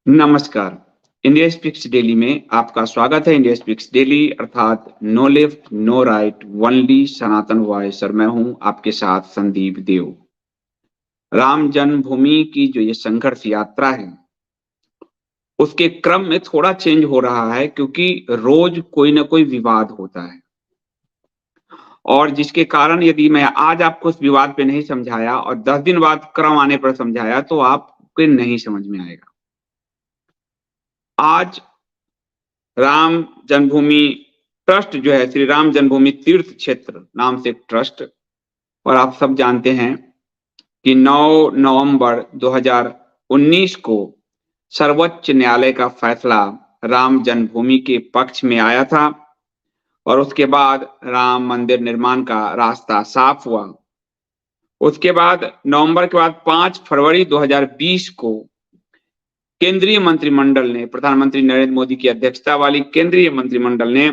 नमस्कार। India speaks daily में आपका स्वागत है। इंडिया स्पीक्स डेली अर्थात no left, no right, only Sanatan voice और मैं हूँ आपके साथ संदीप देव। राम जन्मभूमि की जो ये संघर्ष यात्रा है, उसके क्रम में थोड़ा चेंज हो रहा है क्योंकि रोज कोई ना कोई विवाद होता है और जिसके कारण यदि मैं आज आपको उस विवाद पे नहीं समझाया और 10 दिन बाद क्रम आने पर समझाया तो आपको नहीं समझ में आएगा। आज राम जन्मभूमि ट्रस्ट जो है श्री राम जन्मभूमि तीर्थ क्षेत्र नाम से एक ट्रस्ट और आप सब जानते हैं कि 9 नवंबर 2019 को सर्वोच्च न्यायालय का फैसला राम जन्मभूमि के पक्ष में आया था और उसके बाद राम मंदिर निर्माण का रास्ता साफ हुआ। उसके बाद नवंबर के बाद 5 फरवरी 2020 को केंद्रीय मंत्रिमंडल ने प्रधानमंत्री नरेंद्र मोदी की अध्यक्षता वाली केंद्रीय मंत्रिमंडल ने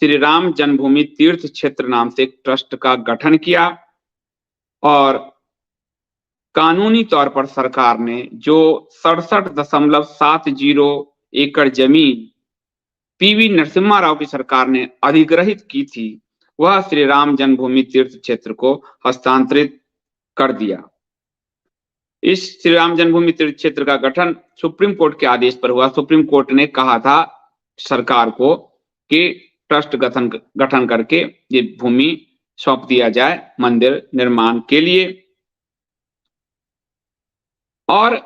श्री राम जन्मभूमि तीर्थ क्षेत्र नाम से एक ट्रस्ट का गठन किया और कानूनी तौर पर सरकार ने जो 67.70 एकड़ जमीन पीवी नरसिम्हा राव की सरकार ने अधिग्रहित की थी, वह श्री राम जन्मभूमि तीर्थ क्षेत्र को हस्तांतरित कर दिया। इस श्री राम जन्मभूमि तीर्थ क्षेत्र का गठन सुप्रीम कोर्ट के आदेश पर हुआ। सुप्रीम कोर्ट ने कहा था सरकार को कि ट्रस्ट गठन करके ये भूमि सौंप दिया जाए मंदिर निर्माण के लिए। और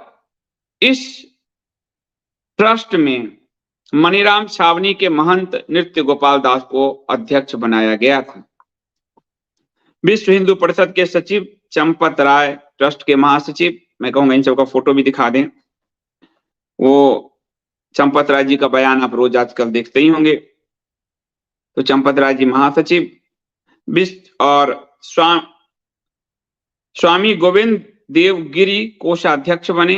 इस ट्रस्ट में मनीराम छावनी के महंत नृत्य गोपाल दास को अध्यक्ष बनाया गया था। विश्व हिंदू परिषद के सचिव चंपत राय ट्रस्ट के महासचिव, मैं कहूंगा इन सबका फोटो भी दिखा दें। वो चंपत राय जी का बयान आप रोज आजकल देखते ही होंगे। तो चंपत राय जी महासचिव विश्व और स्वामी गोविंद देव गिरी कोषाध्यक्ष बने।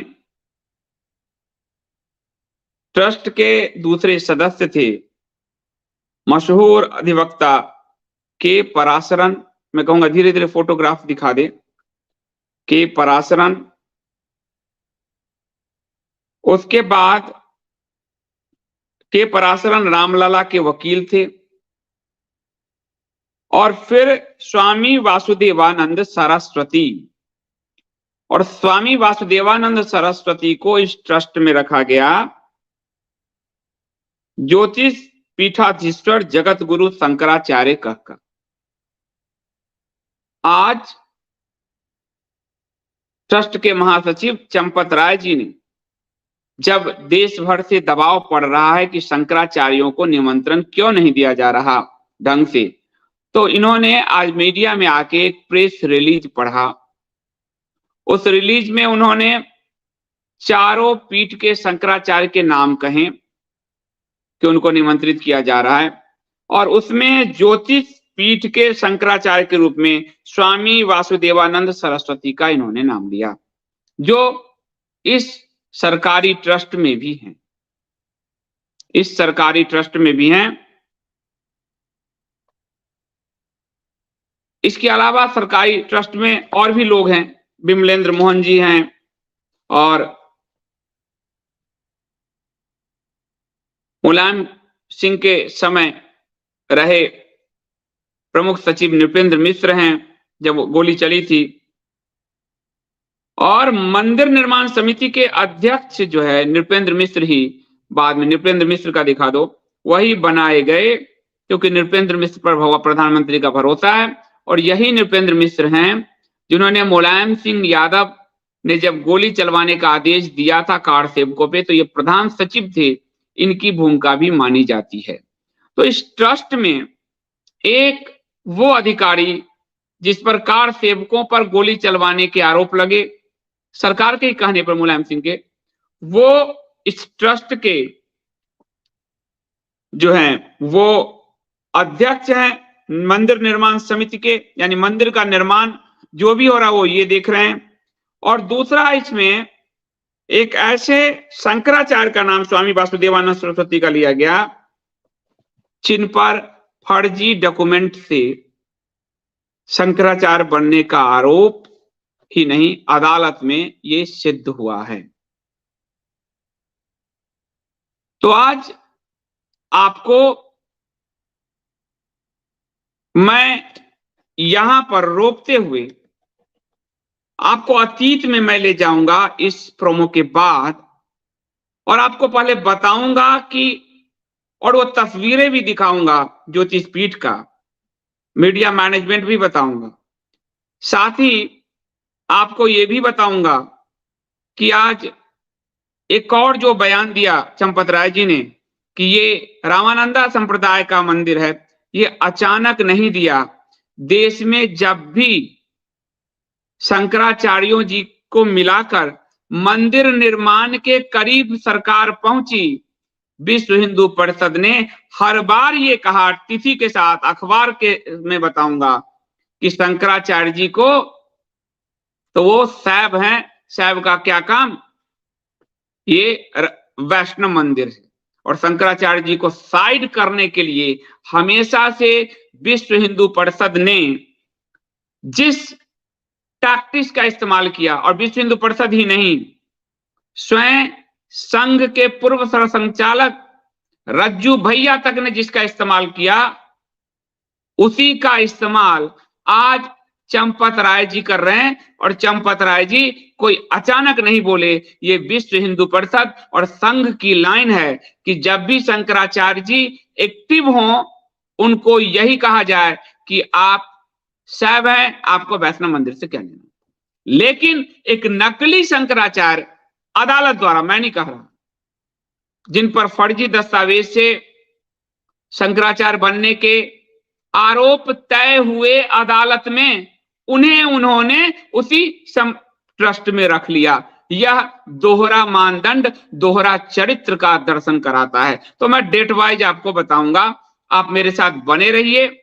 ट्रस्ट के दूसरे सदस्य थे मशहूर अधिवक्ता के पराशरन, मैं कहूंगा धीरे धीरे फोटोग्राफ दिखा दे, के पराशरन। उसके बाद के पराशरन रामलला के वकील थे और फिर स्वामी वासुदेवानंद सरस्वती, और स्वामी वासुदेवानंद सरस्वती को इस ट्रस्ट में रखा गया ज्योतिष पीठाधीश्वर जगत गुरु शंकराचार्य कहकर। आज ट्रस्ट के महासचिव चंपत राय जी ने, जब देश भर से दबाव पड़ रहा है कि शंकराचार्यों को निमंत्रण क्यों नहीं दिया जा रहा ढंग से, तो इन्होंने आज मीडिया में आके एक प्रेस रिलीज पढ़ा। उस रिलीज में उन्होंने चारों पीठ के शंकराचार्य के नाम कहे कि उनको निमंत्रित किया जा रहा है और उसमें ज्योतिष पीठ के शंकराचार्य के रूप में स्वामी वासुदेवानंद सरस्वती का इन्होंने नाम लिया, जो इस सरकारी ट्रस्ट में भी हैं। इस सरकारी ट्रस्ट में भी हैं। इसके अलावा सरकारी ट्रस्ट में और भी लोग हैं, विमलेंद्र मोहन जी हैं और मुलायम सिंह के समय रहे प्रमुख सचिव नृपेंद्र मिश्र हैं जब गोली चली थी, और मंदिर निर्माण समिति के अध्यक्ष जो है नृपेंद्र मिश्र ही बाद में, नृपेंद्र मिश्र का दिखा दो, वही बनाए गए क्योंकि नृपेंद्र मिश्र पर प्रधानमंत्री का भरोसा है और यही नृपेंद्र मिश्र हैं जिन्होंने मुलायम सिंह यादव ने जब गोली चलवाने का आदेश दिया था कार सेवकों पे, तो ये प्रधान सचिव थे, इनकी भूमिका भी मानी जाती है। तो इस ट्रस्ट में एक वो अधिकारी जिस पर कार सेवकों पर गोली चलवाने के आरोप लगे, सरकार के ही कहने पर मुलायम सिंह के, वो इस ट्रस्ट के जो हैं वो अध्यक्ष हैं मंदिर निर्माण समिति के, यानी मंदिर का निर्माण जो भी हो रहा है वो ये देख रहे हैं। और दूसरा इसमें एक ऐसे शंकराचार्य का नाम स्वामी वासुदेवानंद सरस्वती का लिया गया जिन पर फर्जी डॉक्यूमेंट से शंकराचार्य बनने का आरोप ही नहीं, अदालत में ये सिद्ध हुआ है। तो आज आपको मैं यहां पर रोकते हुए आपको अतीत में मैं ले जाऊंगा इस प्रोमो के बाद, और आपको पहले बताऊंगा कि, और वो तस्वीरें भी दिखाऊंगा ज्योतिष पीठ का, मीडिया मैनेजमेंट भी बताऊंगा। साथ ही आपको ये भी बताऊंगा कि आज एक और जो बयान दिया चंपत राय जी ने कि ये रामानंदा संप्रदाय का मंदिर है, ये अचानक नहीं दिया। देश में जब भी शंकराचार्यों जी को मिलाकर मंदिर निर्माण के करीब सरकार पहुंची, विश्व हिंदू परिषद ने हर बार ये कहा, तिथि के साथ अखबार के में बताऊंगा कि शंकराचार्य जी को तो वो शैव हैं, शैव का क्या काम, ये वैष्णव मंदिर है, और शंकराचार्य जी को साइड करने के लिए हमेशा से विश्व हिंदू परिषद ने जिस टैक्टिक्स का इस्तेमाल किया, और विश्व हिंदू परिषद ही नहीं, स्वयं संघ के पूर्व सरसंघचालक रज्जू भैया तक ने जिसका इस्तेमाल किया, उसी का इस्तेमाल आज चंपत राय जी कर रहे हैं। और चंपत राय जी कोई अचानक नहीं बोले, ये विश्व हिंदू परिषद और संघ की लाइन है कि जब भी शंकराचार्य जी एक्टिव हों, उनको यही कहा जाए कि आप शैव हैं, आपको वैष्णव मंदिर से क्या लेना। लेकिन एक नकली शंकराचार्य अदालत द्वारा, मैं नहीं कह रहा, जिन पर फर्जी दस्तावेज से शंकराचार्य बनने के आरोप तय हुए अदालत में, उन्होंने उसी ट्रस्ट में रख लिया। यह दोहरा मानदंड, दोहरा चरित्र का दर्शन कराता है। तो मैं डेट वाइज आपको बताऊंगा, आप मेरे साथ बने रहिए।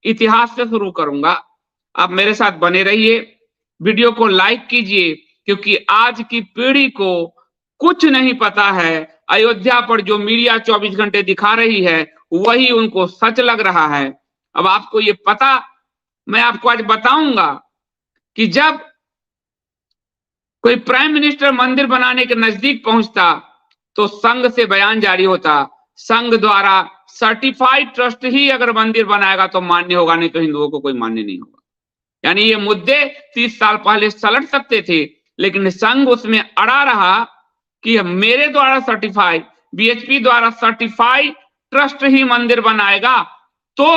इतिहास से शुरू करूंगा, आप मेरे साथ बने रहिए। वीडियो को लाइक कीजिए, क्योंकि आज की पीढ़ी को कुछ नहीं पता है। अयोध्या पर जो मीडिया 24 घंटे दिखा रही है, वही उनको सच लग रहा है। अब आपको ये पता, मैं आपको आज बताऊंगा कि जब कोई प्राइम मिनिस्टर मंदिर बनाने के नजदीक पहुंचता, तो संघ से बयान जारी होता, संघ द्वारा सर्टिफाइड ट्रस्ट ही अगर मंदिर बनाएगा तो मान्य होगा, नहीं तो हिंदुओं को कोई मान्य नहीं होगा। यानी ये मुद्दे 30 साल पहले सलट सकते थे, लेकिन संघ उसमें अड़ा रहा कि मेरे द्वारा सर्टिफाइड, बीएचपी द्वारा सर्टिफाइड ट्रस्ट ही मंदिर बनाएगा तो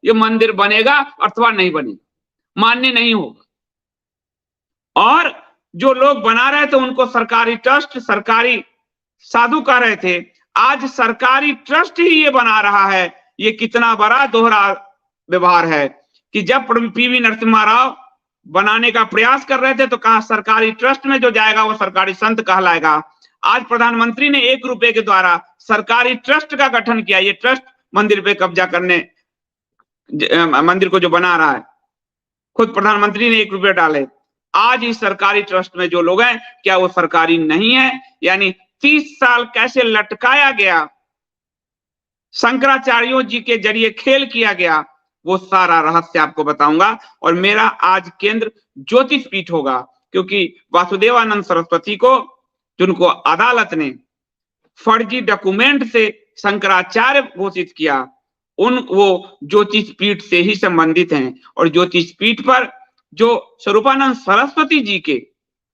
ये मंदिर बनेगा, अथवा नहीं बनेगा, मान्य नहीं होगा। और जो लोग बना रहे थे उनको सरकारी ट्रस्ट, सरकारी साधु कह रहे थे, आज सरकारी ट्रस्ट ही ये बना रहा है। ये कितना बड़ा दोहरा व्यवहार है कि जब पीवी नरसिम्हा राव बनाने का प्रयास कर रहे थे तो कहा सरकारी ट्रस्ट में जो जाएगा वो सरकारी संत कहलाएगा। आज प्रधानमंत्री ने 1 रुपए के द्वारा सरकारी ट्रस्ट का गठन किया। ये ट्रस्ट मंदिर पे कब्जा करने, मंदिर को जो बना रहा है, खुद प्रधानमंत्री ने 1 रुपए डाले। आज इस सरकारी ट्रस्ट में जो लोग हैं, क्या वो सरकारी नहीं है? यानी 30 साल कैसे लटकाया गया, शंकराचार्यों जी के जरिए खेल किया गया, वो सारा रहस्य आपको बताऊंगा। और मेरा आज केंद्र ज्योतिष पीठ होगा, क्योंकि वासुदेवानंद सरस्वती को, जिनको अदालत ने फर्जी डॉक्यूमेंट से शंकराचार्य घोषित किया, वो ज्योतिष पीठ से ही संबंधित हैं। और ज्योतिष पीठ पर जो स्वरूपानंद सरस्वती जी के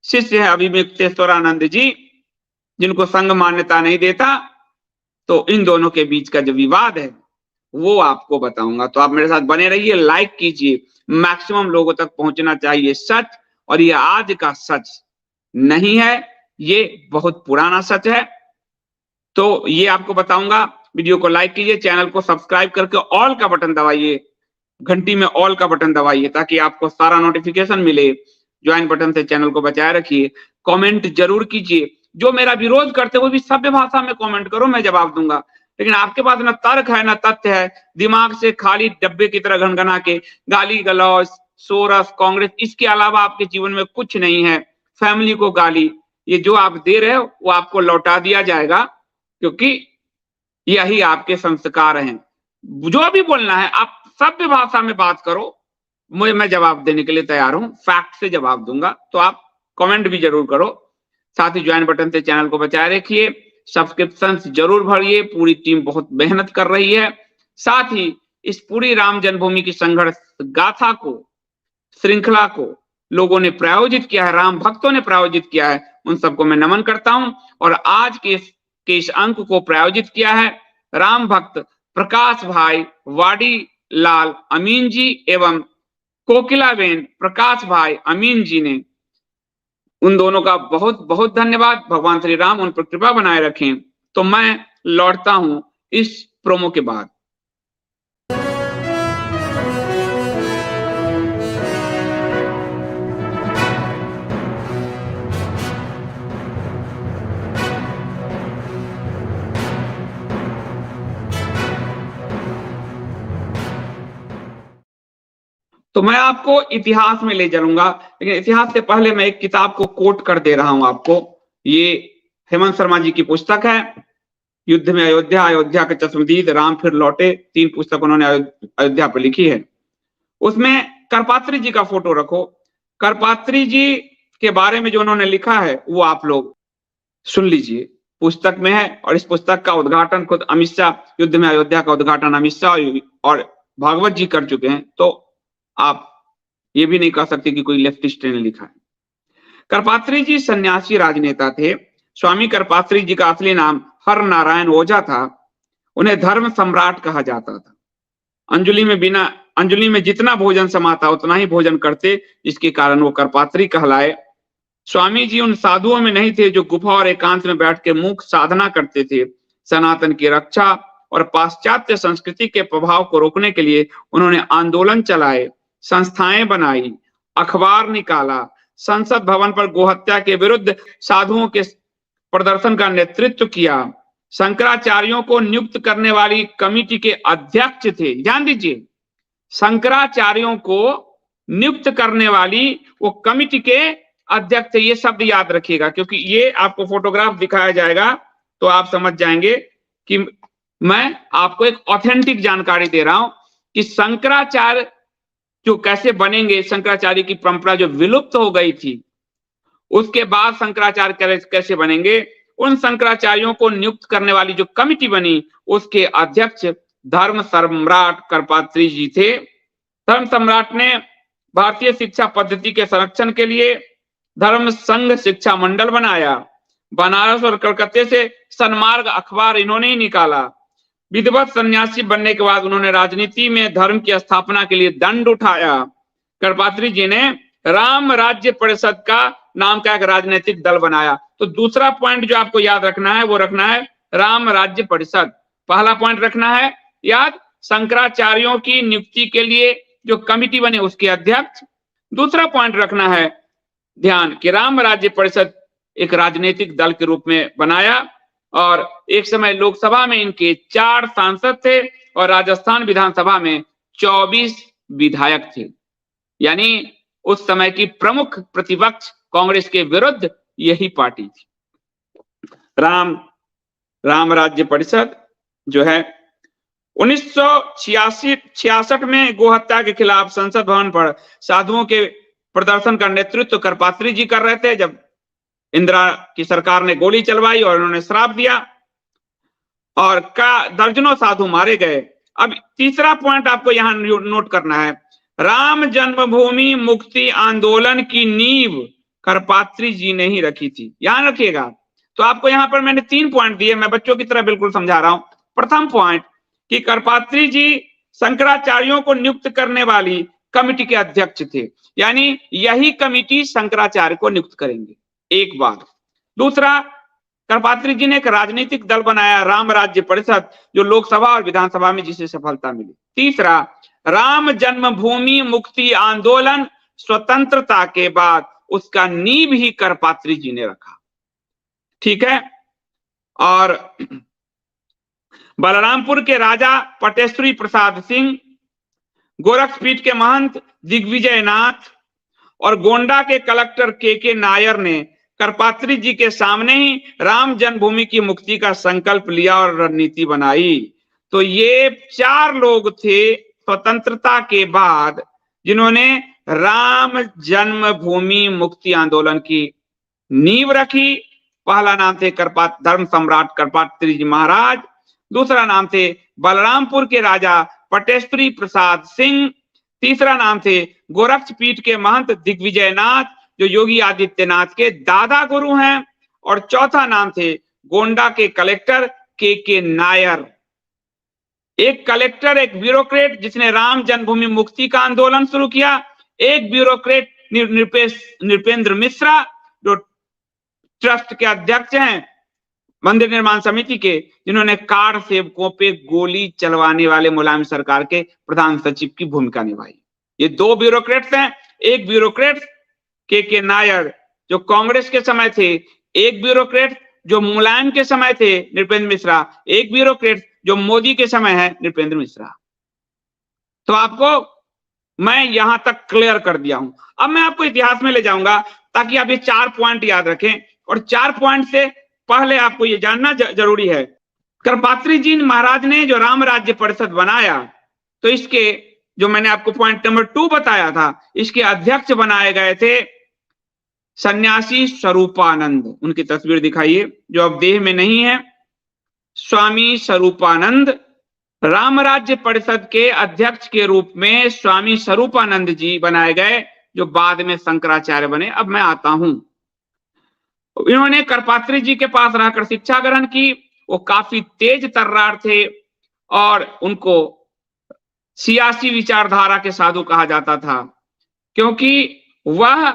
शिष्य है अभिमुक्तेश्वरानंद जी, जिनको संघ मान्यता नहीं देता, तो इन दोनों के बीच का जो विवाद है वो आपको बताऊंगा। तो आप मेरे साथ बने रहिए, लाइक कीजिए, मैक्सिमम लोगों तक पहुंचना चाहिए सच। और ये आज का सच नहीं है, ये बहुत पुराना सच है। तो ये आपको बताऊंगा। वीडियो को लाइक कीजिए, चैनल को सब्सक्राइब करके ऑल का बटन दबाइए, घंटी में ऑल का बटन दबाइए, ताकि आपको सारा नोटिफिकेशन मिले। ज्वाइन बटन से चैनल को बचाए रखिए। कमेंट जरूर कीजिए, जो मेरा विरोध करते वो भी सभ्य भाषा में कमेंट करो, मैं जवाब दूंगा। लेकिन आपके पास ना तर्क है ना तथ्य है, दिमाग से खाली डब्बे की तरह घनघना के गाली गलौज, सोरस, कांग्रेस, इसके अलावा आपके जीवन में कुछ नहीं है। फैमिली को गाली, ये जो आप दे रहे हो वो आपको लौटा दिया जाएगा, क्योंकि यही आपके संस्कार हैं। जो भी बोलना है आप सभ्य भाषा में बात करो, मैं जवाब देने के लिए तैयार हूं, फैक्ट से जवाब दूंगा। तो आप कमेंट भी जरूर करो। साथ ही ज्वाइन बटन से चैनल को बचाए रखिए। सब्सक्रिप्शन जरूर भरिए, पूरी टीम बहुत मेहनत कर रही है। साथ ही इस पूरी राम जन्मभूमि की संघर्ष गाथा को, श्रृंखला को लोगों ने प्रायोजित किया है, राम भक्तों ने प्रायोजित किया है, उन सबको मैं नमन करता हूं। और आज के इस अंक को प्रायोजित किया है राम भक्त प्रकाश भाई वाडी लाल अमीन जी एवं कोकिलाबेन प्रकाश भाई अमीन जी ने। उन दोनों का बहुत बहुत धन्यवाद। भगवान श्री राम उन पर कृपा बनाए रखें। तो मैं लौटता हूं इस प्रोमो के बाद। तो मैं आपको इतिहास में ले चलूंगा, लेकिन इतिहास से पहले मैं एक किताब को कोट कर दे रहा हूं आपको। ये हेमंत शर्मा जी की पुस्तक है, युद्ध में अयोध्या, अयोध्या के चश्मदीद, राम फिर लौटे। 3 पुस्तक उन्होंने अयोध्या पर लिखी है। उसमें करपात्री जी का फोटो रखो। करपात्री जी के बारे में जो उन्होंने लिखा है वो आप लोग सुन लीजिए, पुस्तक में है। और इस पुस्तक का उद्घाटन खुद अमित शाह, युद्ध में अयोध्या का उद्घाटन अमित शाह और भागवत जी कर चुके हैं, तो आप ये भी नहीं कह सकते कि कोई लेफ्टिस्ट ने लिखा है। करपात्री जी सन्यासी राजनेता थे। स्वामी करपात्री जी का असली नाम हर नारायण ओझा था। उन्हें धर्म सम्राट कहा जाता था। अंजलि में जितना भोजन समाता उतना ही भोजन करते, जिसके कारण वो करपात्री कहलाए। स्वामी जी उन साधुओं में नहीं थे जो गुफा और एकांत में बैठ के मूक साधना करते थे। सनातन की रक्षा और पाश्चात्य संस्कृति के प्रभाव को रोकने के लिए उन्होंने आंदोलन चलाए, संस्थाएं बनाई, अखबार निकाला, संसद भवन पर गोहत्या के विरुद्ध साधुओं के प्रदर्शन का नेतृत्व किया। शंकराचार्यों को नियुक्त करने वाली कमिटी के अध्यक्ष थे। ध्यान दीजिए, शंकराचार्यों को नियुक्त करने वाली वो कमिटी के अध्यक्ष थे। ये शब्द याद रखिएगा, क्योंकि ये आपको फोटोग्राफ दिखाया जाएगा तो आप समझ जाएंगे कि मैं आपको एक ऑथेंटिक जानकारी दे रहा हूं कि शंकराचार्य जो कैसे बनेंगे। शंकराचार्य की परंपरा जो विलुप्त हो गई थी, उसके बाद शंकराचार्य कैसे बनेंगे। उन शंकराचार्यों को नियुक्त करने वाली जो कमिटी बनी, उसके अध्यक्ष धर्म सम्राट करपात्री जी थे। धर्म सम्राट ने भारतीय शिक्षा पद्धति के संरक्षण के लिए धर्म संघ शिक्षा मंडल बनाया। बनारस और कलकत्ते से सन्मार्ग अखबार इन्होंने ही निकाला। विधिवत सन्यासी बनने के बाद उन्होंने राजनीति में धर्म की स्थापना के लिए दंड उठाया। करपात्री जी ने राम राज्य परिषद का नाम का एक राजनीतिक दल बनाया। तो दूसरा पॉइंट जो आपको याद रखना है वो रखना है राम राज्य परिषद। पहला पॉइंट रखना है याद, शंकराचार्यों की नियुक्ति के लिए जो कमिटी बने उसके अध्यक्ष। दूसरा पॉइंट रखना है ध्यान कि राम राज्य परिषद एक राजनीतिक दल के रूप में बनाया। और एक समय लोकसभा में इनके 4 सांसद थे और राजस्थान विधानसभा में 24 विधायक थे। यानी उस समय की प्रमुख प्रतिपक्ष कांग्रेस के विरुद्ध यही पार्टी थी। राम राज्य परिषद जो है 1966 में गोहत्या के खिलाफ संसद भवन पर साधुओं के प्रदर्शन का नेतृत्व करपात्री जी कर रहे थे, जब इंदिरा की सरकार ने गोली चलवाई और उन्होंने श्राप दिया और दर्जनों साधु मारे गए। अब तीसरा पॉइंट आपको यहां नोट करना है, राम जन्मभूमि मुक्ति आंदोलन की नींव करपात्री जी ने ही रखी थी। याद रखिएगा। तो आपको यहां पर मैंने 3 पॉइंट दिए, मैं बच्चों की तरह बिल्कुल समझा रहा हूं। प्रथम पॉइंट कि करपात्री जी शंकराचार्यों को नियुक्त करने वाली कमिटी के अध्यक्ष थे, यानी यही कमिटी शंकराचार्य को नियुक्त करेंगे, एक बात। दूसरा, करपात्री जी ने एक राजनीतिक दल बनाया राम राज्य परिषद, जो लोकसभा और विधानसभा में जिसे सफलता मिली। तीसरा, राम जन्मभूमि मुक्ति आंदोलन स्वतंत्रता के बाद उसका नींव ही करपात्री जी ने रखा। ठीक है। और बलरामपुर के राजा पटेश्वरी प्रसाद सिंह, गोरखपीठ के महंत दिग्विजय नाथ और गोंडा के कलेक्टर के नायर ने करपात्री जी के सामने ही राम जन्मभूमि की मुक्ति का संकल्प लिया और रणनीति बनाई। तो ये 4 लोग थे स्वतंत्रता के बाद जिन्होंने राम जन्मभूमि मुक्ति आंदोलन की नींव रखी पहला नाम थे धर्म सम्राट करपात्री जी महाराज, दूसरा नाम थे बलरामपुर के राजा पटेश्वरी प्रसाद सिंह, तीसरा नाम थे गोरक्ष पीठ के महंत दिग्विजय नाथ जो योगी आदित्यनाथ के दादा गुरु हैं, और चौथा नाम थे गोंडा के कलेक्टर के नायर। एक कलेक्टर, एक ब्यूरोक्रेट जिसने राम जन्मभूमि मुक्ति का आंदोलन शुरू किया, एक ब्यूरोक्रेट नृपेंद्र मिश्रा जो ट्रस्ट के अध्यक्ष हैं मंदिर निर्माण समिति के, जिन्होंने कार सेवकों पे गोली चलवाने वाले मुलायम सरकार के प्रधान सचिव की भूमिका निभाई। ये दो ब्यूरोक्रेट्स हैं। एक ब्यूरोक्रेट के नायर जो कांग्रेस के समय थे, एक ब्यूरोक्रेट जो मुलायम के समय थे नृपेंद्र मिश्रा, एक ब्यूरोक्रेट जो मोदी के समय है नृपेंद्र मिश्रा। तो आपको मैं यहां तक क्लियर कर दिया हूं। अब मैं आपको इतिहास में ले जाऊंगा ताकि आप ये 4 पॉइंट याद रखें, और 4 पॉइंट से पहले आपको ये जानना जरूरी है, करपात्री जी महाराज ने जो राम राज्य परिषद बनाया, तो इसके जो मैंने आपको पॉइंट नंबर 2 बताया था, इसके अध्यक्ष बनाए गए थे सन्यासी स्वरूपानंद। उनकी तस्वीर दिखाइए जो अब देह में नहीं है। स्वामी स्वरूपानंद राम राज्य परिषद के अध्यक्ष के रूप में स्वामी स्वरूपानंद जी बनाए गए, जो बाद में शंकराचार्य बने। अब मैं आता हूं, इन्होंने करपात्री जी के पास रहकर शिक्षा ग्रहण की। वो काफी तेज तर्रार थे और उनको सियासी विचारधारा के साधु कहा जाता था, क्योंकि वह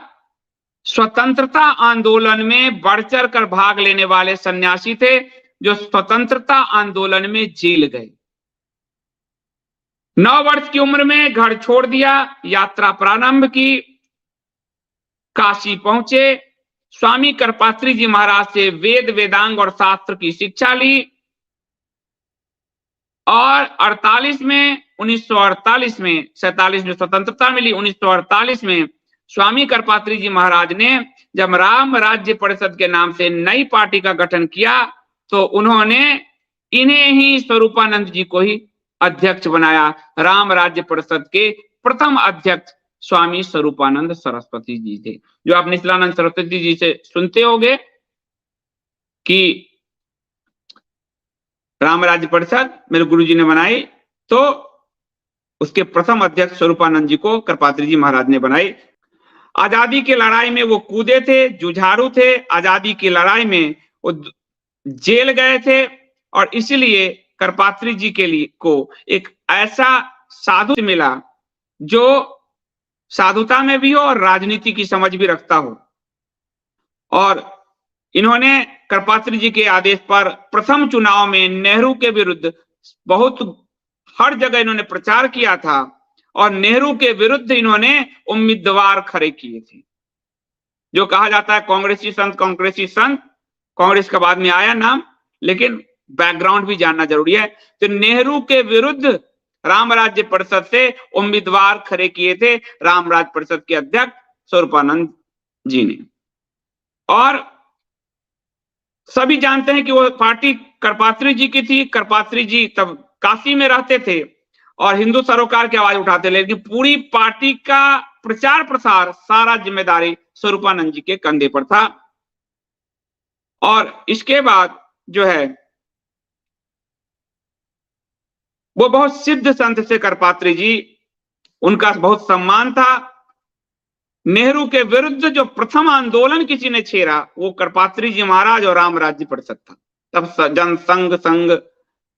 स्वतंत्रता आंदोलन में बढ़ चढ़ कर भाग लेने वाले सन्यासी थे, जो स्वतंत्रता आंदोलन में जेल गए। 9 वर्ष की उम्र में घर छोड़ दिया, यात्रा प्रारंभ की, काशी पहुंचे, स्वामी करपात्री जी महाराज से वेद वेदांग और शास्त्र की शिक्षा ली, और 48 में 1948 में 47 में स्वतंत्रता मिली। 1948 में स्वामी करपात्री जी महाराज ने जब राम राज्य परिषद के नाम से नई पार्टी का गठन किया, तो उन्होंने इन्हें ही स्वरूपानंद जी को ही अध्यक्ष बनाया। राम राज्य परिषद के प्रथम अध्यक्ष स्वामी स्वरूपानंद सरस्वती जी थे, जो आप निचलानंद सरस्वती जी से सुनते होंगे कि राम राज्य परिषद मेरे गुरु जी ने बनाई, तो उसके प्रथम अध्यक्ष स्वरूपानंद जी को करपात्री जी महाराज ने बनाई। आजादी की लड़ाई में वो कूदे थे, जुझारू थे। आजादी की लड़ाई में वो जेल गए थे, और इसलिए करपात्री जी के लिए को एक ऐसा साधु मिला जो साधुता में भी हो और राजनीति की समझ भी रखता हो। और इन्होंने करपात्री जी के आदेश पर प्रथम चुनाव में नेहरू के विरुद्ध हर जगह इन्होंने प्रचार किया था, और नेहरू के विरुद्ध इन्होंने उम्मीदवार खड़े किए थे, जो कहा जाता है कांग्रेसी संत। कांग्रेस का बाद में आया नाम, लेकिन बैकग्राउंड भी जानना जरूरी है। तो नेहरू के विरुद्ध राम राज्य परिषद से उम्मीदवार खड़े किए थे राम राज्य परिषद के अध्यक्ष स्वरूपानंद जी ने। और सभी जानते हैं कि वो पार्टी करपात्री जी की थी। करपात्री जी तब काशी में रहते थे और हिंदू सरोकार की आवाज उठाते, लेकिन पूरी पार्टी का प्रचार प्रसार सारा जिम्मेदारी स्वरूपानंद जी के कंधे पर था। और इसके बाद जो है वो बहुत सिद्ध संत से करपात्री जी, उनका बहुत सम्मान था। नेहरू के विरुद्ध जो प्रथम आंदोलन किसी ने छेड़ा वो करपात्री जी महाराज और राम राज्य परिषद था। तब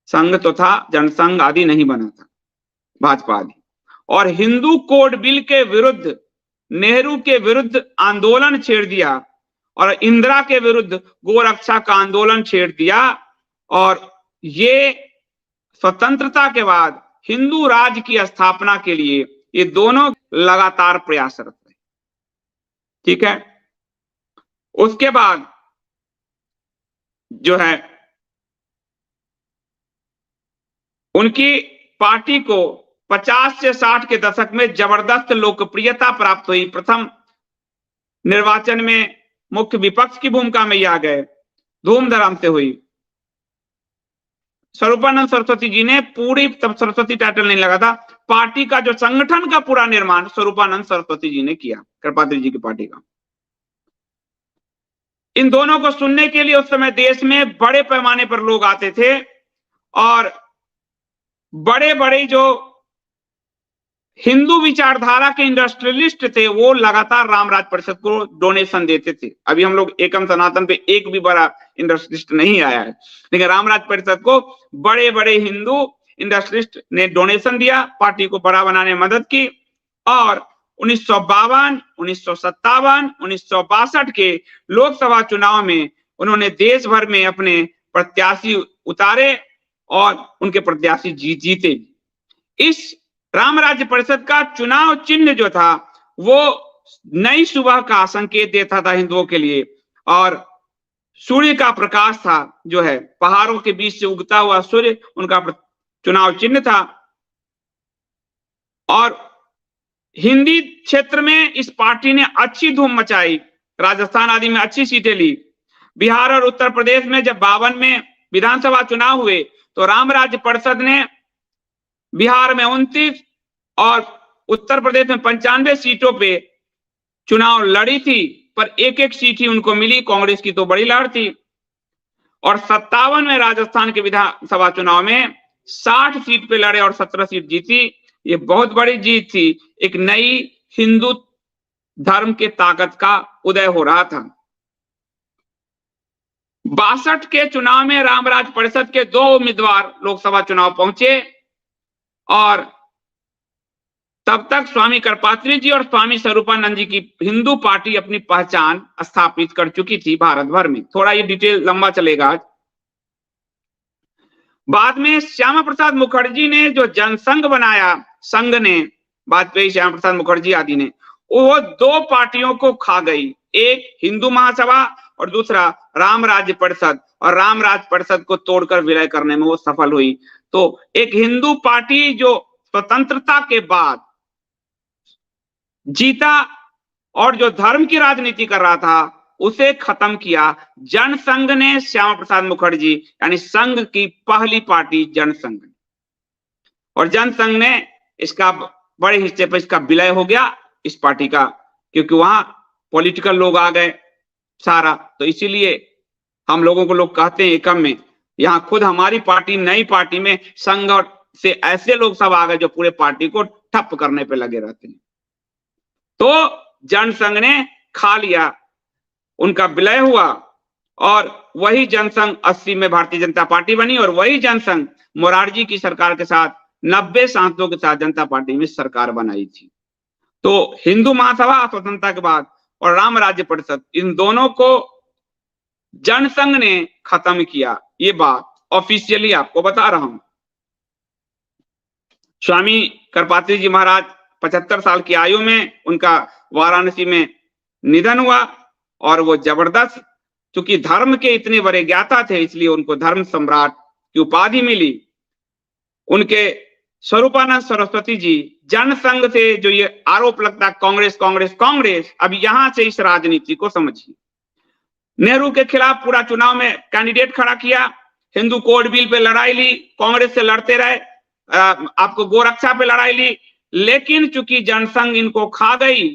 संघ तो था, जनसंघ आदि नहीं बना था, भाजपा आदि। और हिंदू कोड बिल के विरुद्ध नेहरू के विरुद्ध आंदोलन छेड़ दिया, और इंदिरा के विरुद्ध गोरक्षा का आंदोलन छेड़ दिया। और ये स्वतंत्रता के बाद हिंदू राज्य की स्थापना के लिए ये दोनों लगातार प्रयासरत रहे। ठीक है, उसके बाद जो है उनकी पार्टी को 50 से 60 के दशक में जबरदस्त लोकप्रियता प्राप्त हुई। प्रथम निर्वाचन में मुख्य विपक्ष की भूमिका में आ गए, धूमधाम से हुई। स्वरूपानंद सरस्वती जी ने पूरी, तब सरस्वती टाइटल नहीं लगा था, पार्टी का जो संगठन का पूरा निर्माण स्वरूपानंद सरस्वती जी ने किया, करपात्री जी की पार्टी का। इन दोनों को सुनने के लिए उस समय देश में बड़े पैमाने पर लोग आते थे और बड़े बड़े जो हिंदू विचारधारा के इंडस्ट्रियलिस्ट थे वो लगातार रामराज परिषद को डोनेशन देते थे। अभी हम लोग एकम सनातन पे एक भी बड़ा इंडस्ट्रियलिस्ट नहीं आया है, लेकिन रामराज परिषद को बड़े बड़े हिंदू इंडस्ट्रियलिस्ट ने डोनेशन दिया, पार्टी को बड़ा बनाने में मदद की। और 1952, 1957, 1962 के लोकसभा चुनाव में उन्होंने देश भर में अपने प्रत्याशी उतारे और उनके प्रत्याशी जीते। इस रामराज्य परिषद का चुनाव चिन्ह जो था वो नई सुबह का संकेत देता था हिंदुओं के लिए, और सूर्य का प्रकाश था जो है, पहाड़ों के बीच से उगता हुआ सूर्य उनका चुनाव चिन्ह था। और हिंदी क्षेत्र में इस पार्टी ने अच्छी धूम मचाई, राजस्थान आदि में अच्छी सीटें ली। बिहार और उत्तर प्रदेश में जब 52 में विधानसभा चुनाव हुए तो रामराज्य परिषद ने बिहार में 29 और उत्तर प्रदेश में 95 सीटों पे चुनाव लड़ी थी, पर एक एक सीट ही उनको मिली। कांग्रेस की तो बड़ी लहर थी। और 57 में राजस्थान के विधानसभा चुनाव में 60 सीट पे लड़े और 17 सीट जीती। ये बहुत बड़ी जीत थी। एक नई हिंदू धर्म के ताकत का उदय हो रहा था। 62 के चुनाव में रामराज परिषद के 2 उम्मीदवार लोकसभा चुनाव पहुंचे और तब तक स्वामी करपात्री जी और स्वामी स्वरूपानंद जी की हिंदू पार्टी अपनी पहचान स्थापित कर चुकी थी भारत भर में। थोड़ा ये डिटेल लंबा चलेगा आज। बाद में श्यामा प्रसाद मुखर्जी ने जो जनसंघ बनाया, संघ ने, वाजपेयी, श्यामा प्रसाद मुखर्जी आदि ने, वो 2 पार्टियों को खा गई, एक हिंदू महासभा और दूसरा रामराज्य परिषद। और रामराज परिषद को तोड़कर विलय करने में वो सफल हुई। तो एक हिंदू पार्टी जो स्वतंत्रता के बाद जीता और जो धर्म की राजनीति कर रहा था उसे खत्म किया जनसंघ ने, श्यामा प्रसाद मुखर्जी, यानी संघ की पहली पार्टी जनसंघ। और जनसंघ ने इसका बड़े हिस्से पर इसका विलय हो गया इस पार्टी का, क्योंकि वहां पॉलिटिकल लोग आ गए सारा। तो इसीलिए हम लोगों को लोग कहते हैं एकम में, यहाँ खुद हमारी पार्टी नई पार्टी में संघ से ऐसे लोग सब आ गए जो पूरे पार्टी को ठप करने पे लगे रहते हैं। तो जनसंघ ने खा लिया, उनका विलय हुआ और वही जनसंघ 80 में भारतीय जनता पार्टी बनी। और वही जनसंघ मोरारजी की सरकार के साथ 90 सांसदों के साथ जनता पार्टी में सरकार बनाई थी। तो हिंदू महासभा स्वतंत्रता के बाद और राम राज्य परिषद, इन दोनों को जनसंघ ने खत्म किया। ये बात ऑफिशियली आपको बता रहा हूं। स्वामी करपात्री जी महाराज 75 साल की आयु में उनका वाराणसी में निधन हुआ और वो जबरदस्त, चूंकि धर्म के इतने बड़े ज्ञाता थे इसलिए उनको धर्म सम्राट की उपाधि मिली। उनके स्वरूपानंद सरस्वती जी जनसंघ से जो ये आरोप लगता है कांग्रेस कांग्रेस कांग्रेस, अब यहां से इस राजनीति को समझिए। नेहरू के खिलाफ पूरा चुनाव में कैंडिडेट खड़ा किया, हिंदू कोड बिल पे लड़ाई ली, कांग्रेस से लड़ते रहे, आपको गोरक्षा पे लड़ाई ली, लेकिन चूंकि जनसंघ इनको खा गई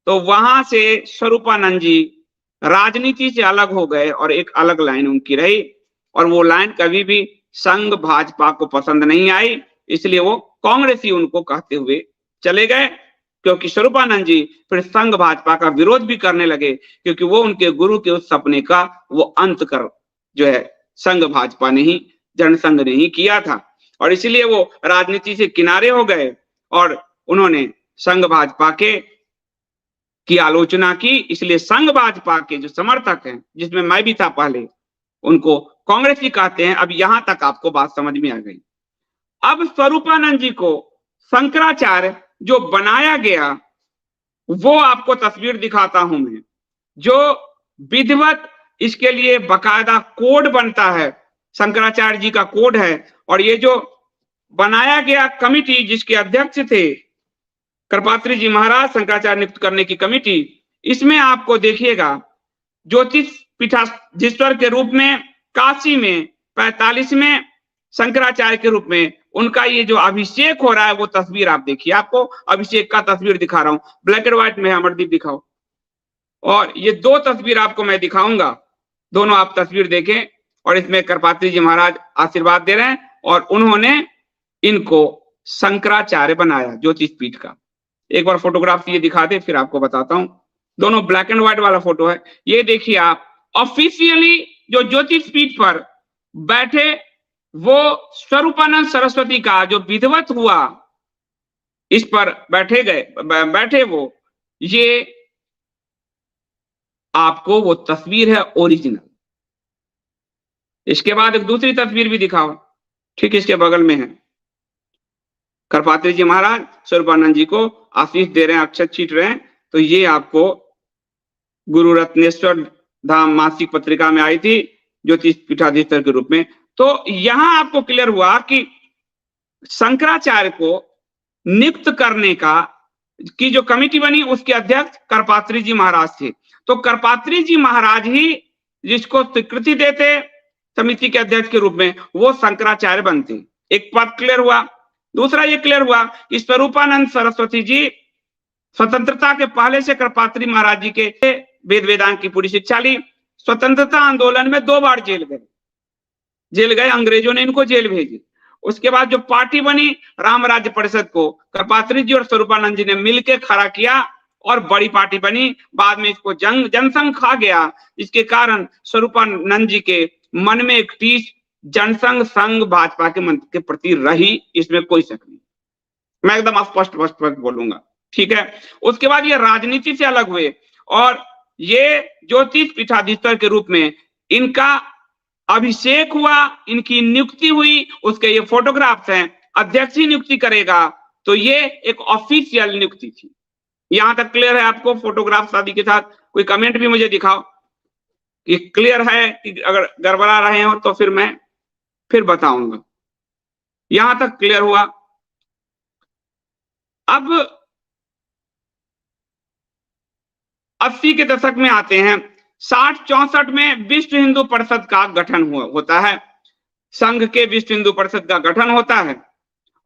तो वहां से स्वरूपानंद जी राजनीति से अलग हो गए और एक अलग लाइन उनकी रही। और वो लाइन कभी भी संघ भाजपा को पसंद नहीं आई, इसलिए वो कांग्रेस ही उनको कहते हुए चले गए। क्योंकि स्वरूपानंद जी फिर संघ भाजपा का विरोध भी करने लगे, क्योंकि वो उनके गुरु के उस सपने का वो अंत कर जो है संघ भाजपा ने ही, जनसंघ ने ही किया था। और इसीलिए वो राजनीति से किनारे हो गए और उन्होंने संघ भाजपा की आलोचना की। इसलिए संघ भाजपा के जो समर्थक हैं, जिसमें मैं भी था पहले, उनको कांग्रेस ही कहते हैं। अब यहां तक आपको बात समझ में आ गई। अब स्वरूपानंद जी को शंकराचार्य जो बनाया गया वो आपको तस्वीर दिखाता हूं मैं, जो विधिवत इसके लिए बकायदा कोड बनता है, शंकराचार्य जी का कोड है। और ये जो बनाया गया कमिटी जिसके अध्यक्ष थे करपात्री जी महाराज, शंकराचार्य नियुक्त करने की कमिटी, इसमें आपको देखिएगा ज्योतिष पीठाधीश्वर के रूप में काशी में 45 में शंकराचार्य के रूप में उनका ये जो अभिषेक हो रहा है वो तस्वीर आप देखिए। आपको अभिषेक का तस्वीर दिखा रहा हूं, ब्लैक एंड व्हाइट में। अमरदीप दिखाओ। और ये दो तस्वीर आपको मैं दिखाऊंगा, दोनों आप तस्वीर देखें। और इसमें करपात्री जी महाराज आशीर्वाद दे रहे हैं और उन्होंने इनको शंकराचार्य बनाया ज्योतिष पीठ का। एक बार फोटोग्राफ ये दिखा दे, फिर आपको बताता हूं। दोनों ब्लैक एंड व्हाइट वाला फोटो है। ये देखिए आप, ऑफिशियली जो ज्योतिष पीठ पर बैठे वो स्वरूपानंद सरस्वती का जो विधिवत हुआ, इस पर बैठे वो, ये आपको वो तस्वीर है ओरिजिनल। इसके बाद एक दूसरी तस्वीर भी दिखाओ, ठीक इसके बगल में है। करपात्री जी महाराज स्वरूपानंद जी को आशीष दे रहे हैं, अक्षत छीट रहे हैं। तो ये आपको गुरु रत्नेश्वर धाम मासिक पत्रिका में आई थी ज्योतिष पीठाधीश्वर के रूप में। तो यहां आपको क्लियर हुआ कि शंकराचार्य को नियुक्त करने की जो कमेटी बनी, उसके अध्यक्ष करपात्री जी महाराज थे। तो करपात्री जी महाराज ही जिसको स्वीकृति देते समिति के अध्यक्ष के रूप में, वो शंकराचार्य बनते। एक पद क्लियर हुआ। दूसरा ये क्लियर हुआ कि स्वरूपानंद सरस्वती जी स्वतंत्रता के पहले से करपात्री महाराज जी के वेद वेदांत की पूरी शिक्षा ली। स्वतंत्रता आंदोलन में 2 बार जेल गए, अंग्रेजों ने इनको जेल भेजी। उसके बाद जो पार्टी बनी राम राज्य परिषद को करपात्री जी और स्वरूपानंद जी ने मिलकर खड़ा किया और बड़ी पार्टी बनी। बाद में इसको जनसंघ खा गया, इसके कारण स्वरूपानंद जी के मन में एक टीस जनसंघ संघ भाजपा के प्रति रही, इसमें कोई शक नहीं। मैं एकदम स्पष्ट बोलूंगा, ठीक है। उसके बाद ये राजनीति से अलग हुए और ये ज्योतिष पीठाधीश्वर के रूप में इनका अभिषेक हुआ, इनकी नियुक्ति हुई। उसके ये फोटोग्राफ्स हैं। अध्यक्ष ही नियुक्ति करेगा, तो ये एक ऑफिशियल नियुक्ति थी। यहां तक क्लियर है आपको फोटोग्राफ शादी के साथ? कोई कमेंट भी मुझे दिखाओ कि क्लियर है, कि अगर गड़बड़ा रहे हो तो फिर मैं फिर बताऊंगा। यहां तक क्लियर हुआ। अब 80 के दशक में आते हैं। 60-64 में विश्व हिंदू परिषद का गठन होता है। संघ के विश्व हिंदू परिषद का गठन होता है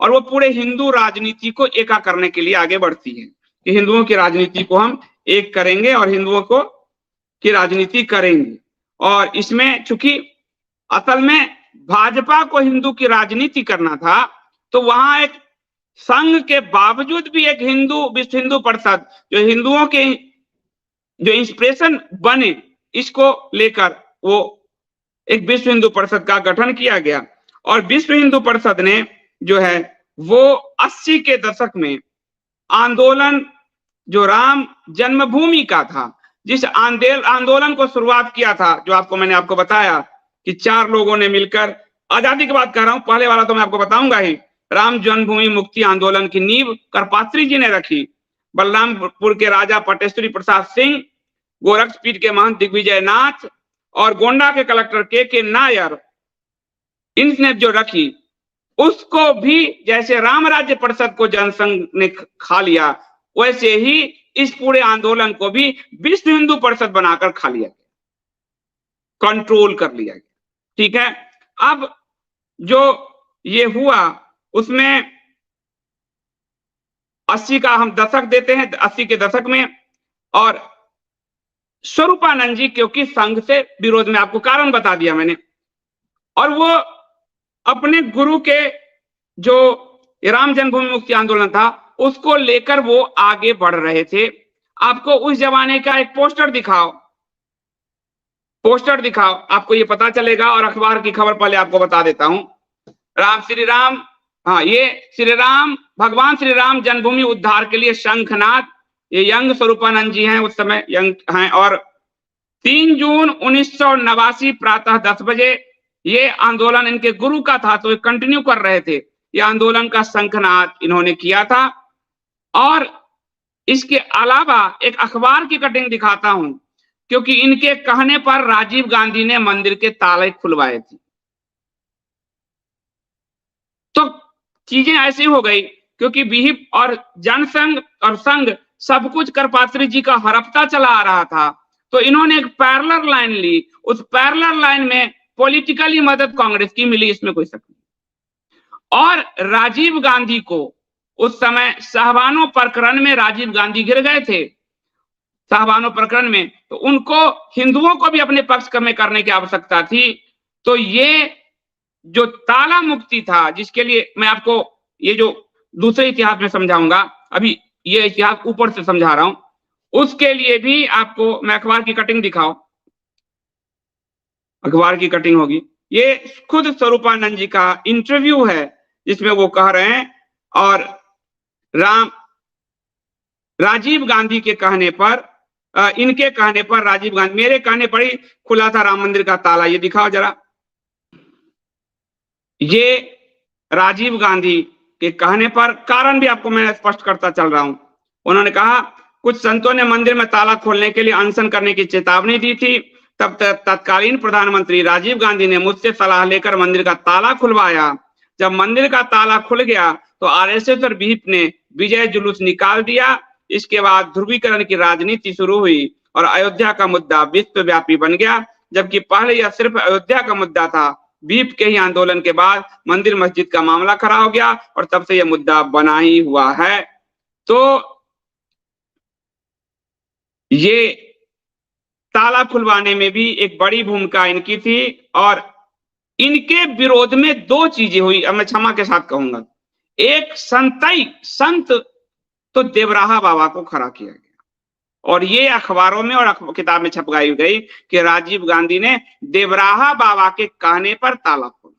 और वो पूरे हिंदू राजनीति को एका करने के लिए आगे बढ़ती है कि हिंदुओं की राजनीति को हम एक करेंगे और हिंदुओं को की राजनीति करेंगे। और इसमें चूंकि असल में भाजपा को हिंदू की राजनीति करना था, तो वहां एक संघ के बावजूद भी एक विश्व हिंदू परिषद जो हिंदुओं के जो इंस्पिरेशन बने, इसको लेकर वो एक विश्व हिंदू परिषद का गठन किया गया। और विश्व हिंदू परिषद ने जो है वो 80 के दशक में आंदोलन जो राम जन्मभूमि का था, जिस आंदोलन को शुरुआत किया था, जो मैंने आपको बताया कि 4 लोगों ने मिलकर, आजादी की बात कर रहा हूं, पहले वाला तो मैं आपको बताऊंगा ही। राम जन्मभूमि मुक्ति आंदोलन की नींव करपात्री जी ने रखी। बलरामपुर के राजा पटेश्वरी प्रसाद सिंह, गोरखपीठ के महंत दिग्विजय नाथ और गोंडा के कलेक्टर के नायर, इनने जो रखी, उसको भी जैसे राम राज्य परिषद को जनसंघ ने खा लिया, वैसे ही इस पूरे आंदोलन को भी विश्व हिंदू परिषद बनाकर खा लिया गया, कंट्रोल कर लिया गया, ठीक है। अब जो ये हुआ उसमें 80 का हम दशक देते हैं, 80 के दशक में। और स्वरूपानंद जी क्योंकि संघ से विरोध में, आपको कारण बता दिया मैंने, और वो अपने गुरु के जो राम जन्मभूमि मुक्ति आंदोलन था उसको लेकर वो आगे बढ़ रहे थे। आपको उस जमाने का एक पोस्टर दिखाओ, आपको ये पता चलेगा। और अखबार की खबर पहले आपको बता देता हूं। ये श्री राम, भगवान श्री राम जन्मभूमि उद्धार के लिए शंखनाद, ये यंग स्वरूपानंद जी हैं, उस समय यंग हैं। और 3 जून 1989 प्रातः 10 बजे ये आंदोलन इनके गुरु का था, तो ये कंटिन्यू कर रहे थे। ये आंदोलन का शंखनाद इन्होंने किया था। और इसके अलावा एक अखबार की कटिंग दिखाता हूं, क्योंकि इनके कहने पर राजीव गांधी ने मंदिर के ताले खुलवाए थे। तो चीजें ऐसी हो गई क्योंकि विहिप और जनसंघ और संघ सब कुछ करपात्री जी का हड़पता चला आ रहा था, तो इन्होंने एक पैरेलल लाइन ली। उस पैरेलल लाइन में पॉलिटिकली मदद कांग्रेस की मिली, इसमें कोई शक नहीं। और राजीव गांधी को उस समय शाहबानो प्रकरण में राजीव गांधी गिर गए थे, शाहबानो प्रकरण में, तो उनको हिंदुओं को भी अपने पक्ष में करने की आवश्यकता थी। तो ये जो ताला मुक्ति था, जिसके लिए मैं आपको ये जो दूसरे इतिहास में समझाऊंगा, अभी ये इतिहास ऊपर से समझा रहा हूं, उसके लिए भी आपको मैं अखबार की कटिंग दिखाओ, अखबार की कटिंग होगी, ये खुद स्वरूपानंद जी का इंटरव्यू है जिसमें वो कह रहे हैं, और राजीव गांधी के कहने पर, इनके कहने पर राजीव गांधी, मेरे कहने पर ही खुला था राम मंदिर का ताला। ये दिखाओ जरा, ये राजीव गांधी के कहने पर, कारण भी आपको मैं स्पष्ट करता चल रहा हूं। उन्होंने कहा, कुछ संतों ने मंदिर में ताला खोलने के लिए अनशन करने की चेतावनी दी थी। तब तत्कालीन प्रधानमंत्री राजीव गांधी ने मुझसे सलाह लेकर मंदिर का ताला खुलवाया। जब मंदिर का ताला खुल गया तो आरएसएस और बीप ने विजय जुलूस निकाल दिया। इसके बाद ध्रुवीकरण की राजनीति शुरू हुई और अयोध्या का मुद्दा विश्वव्यापी बन गया। जबकि पहले यह सिर्फ अयोध्या का मुद्दा था, बीप के ही आंदोलन के बाद मंदिर मस्जिद का मामला खड़ा हो गया और तब से यह मुद्दा बना ही हुआ है। तो ये ताला खुलवाने में भी एक बड़ी भूमिका इनकी थी, और इनके विरोध में दो चीजें हुई, अब मैं क्षमा के साथ कहूंगा। एक संत तो देवराहा बाबा को खड़ा किया गया, और ये अखबारों में और किताब में छपवाई गई कि राजीव गांधी ने देवराहा बाबा के कहने पर ताला खोला।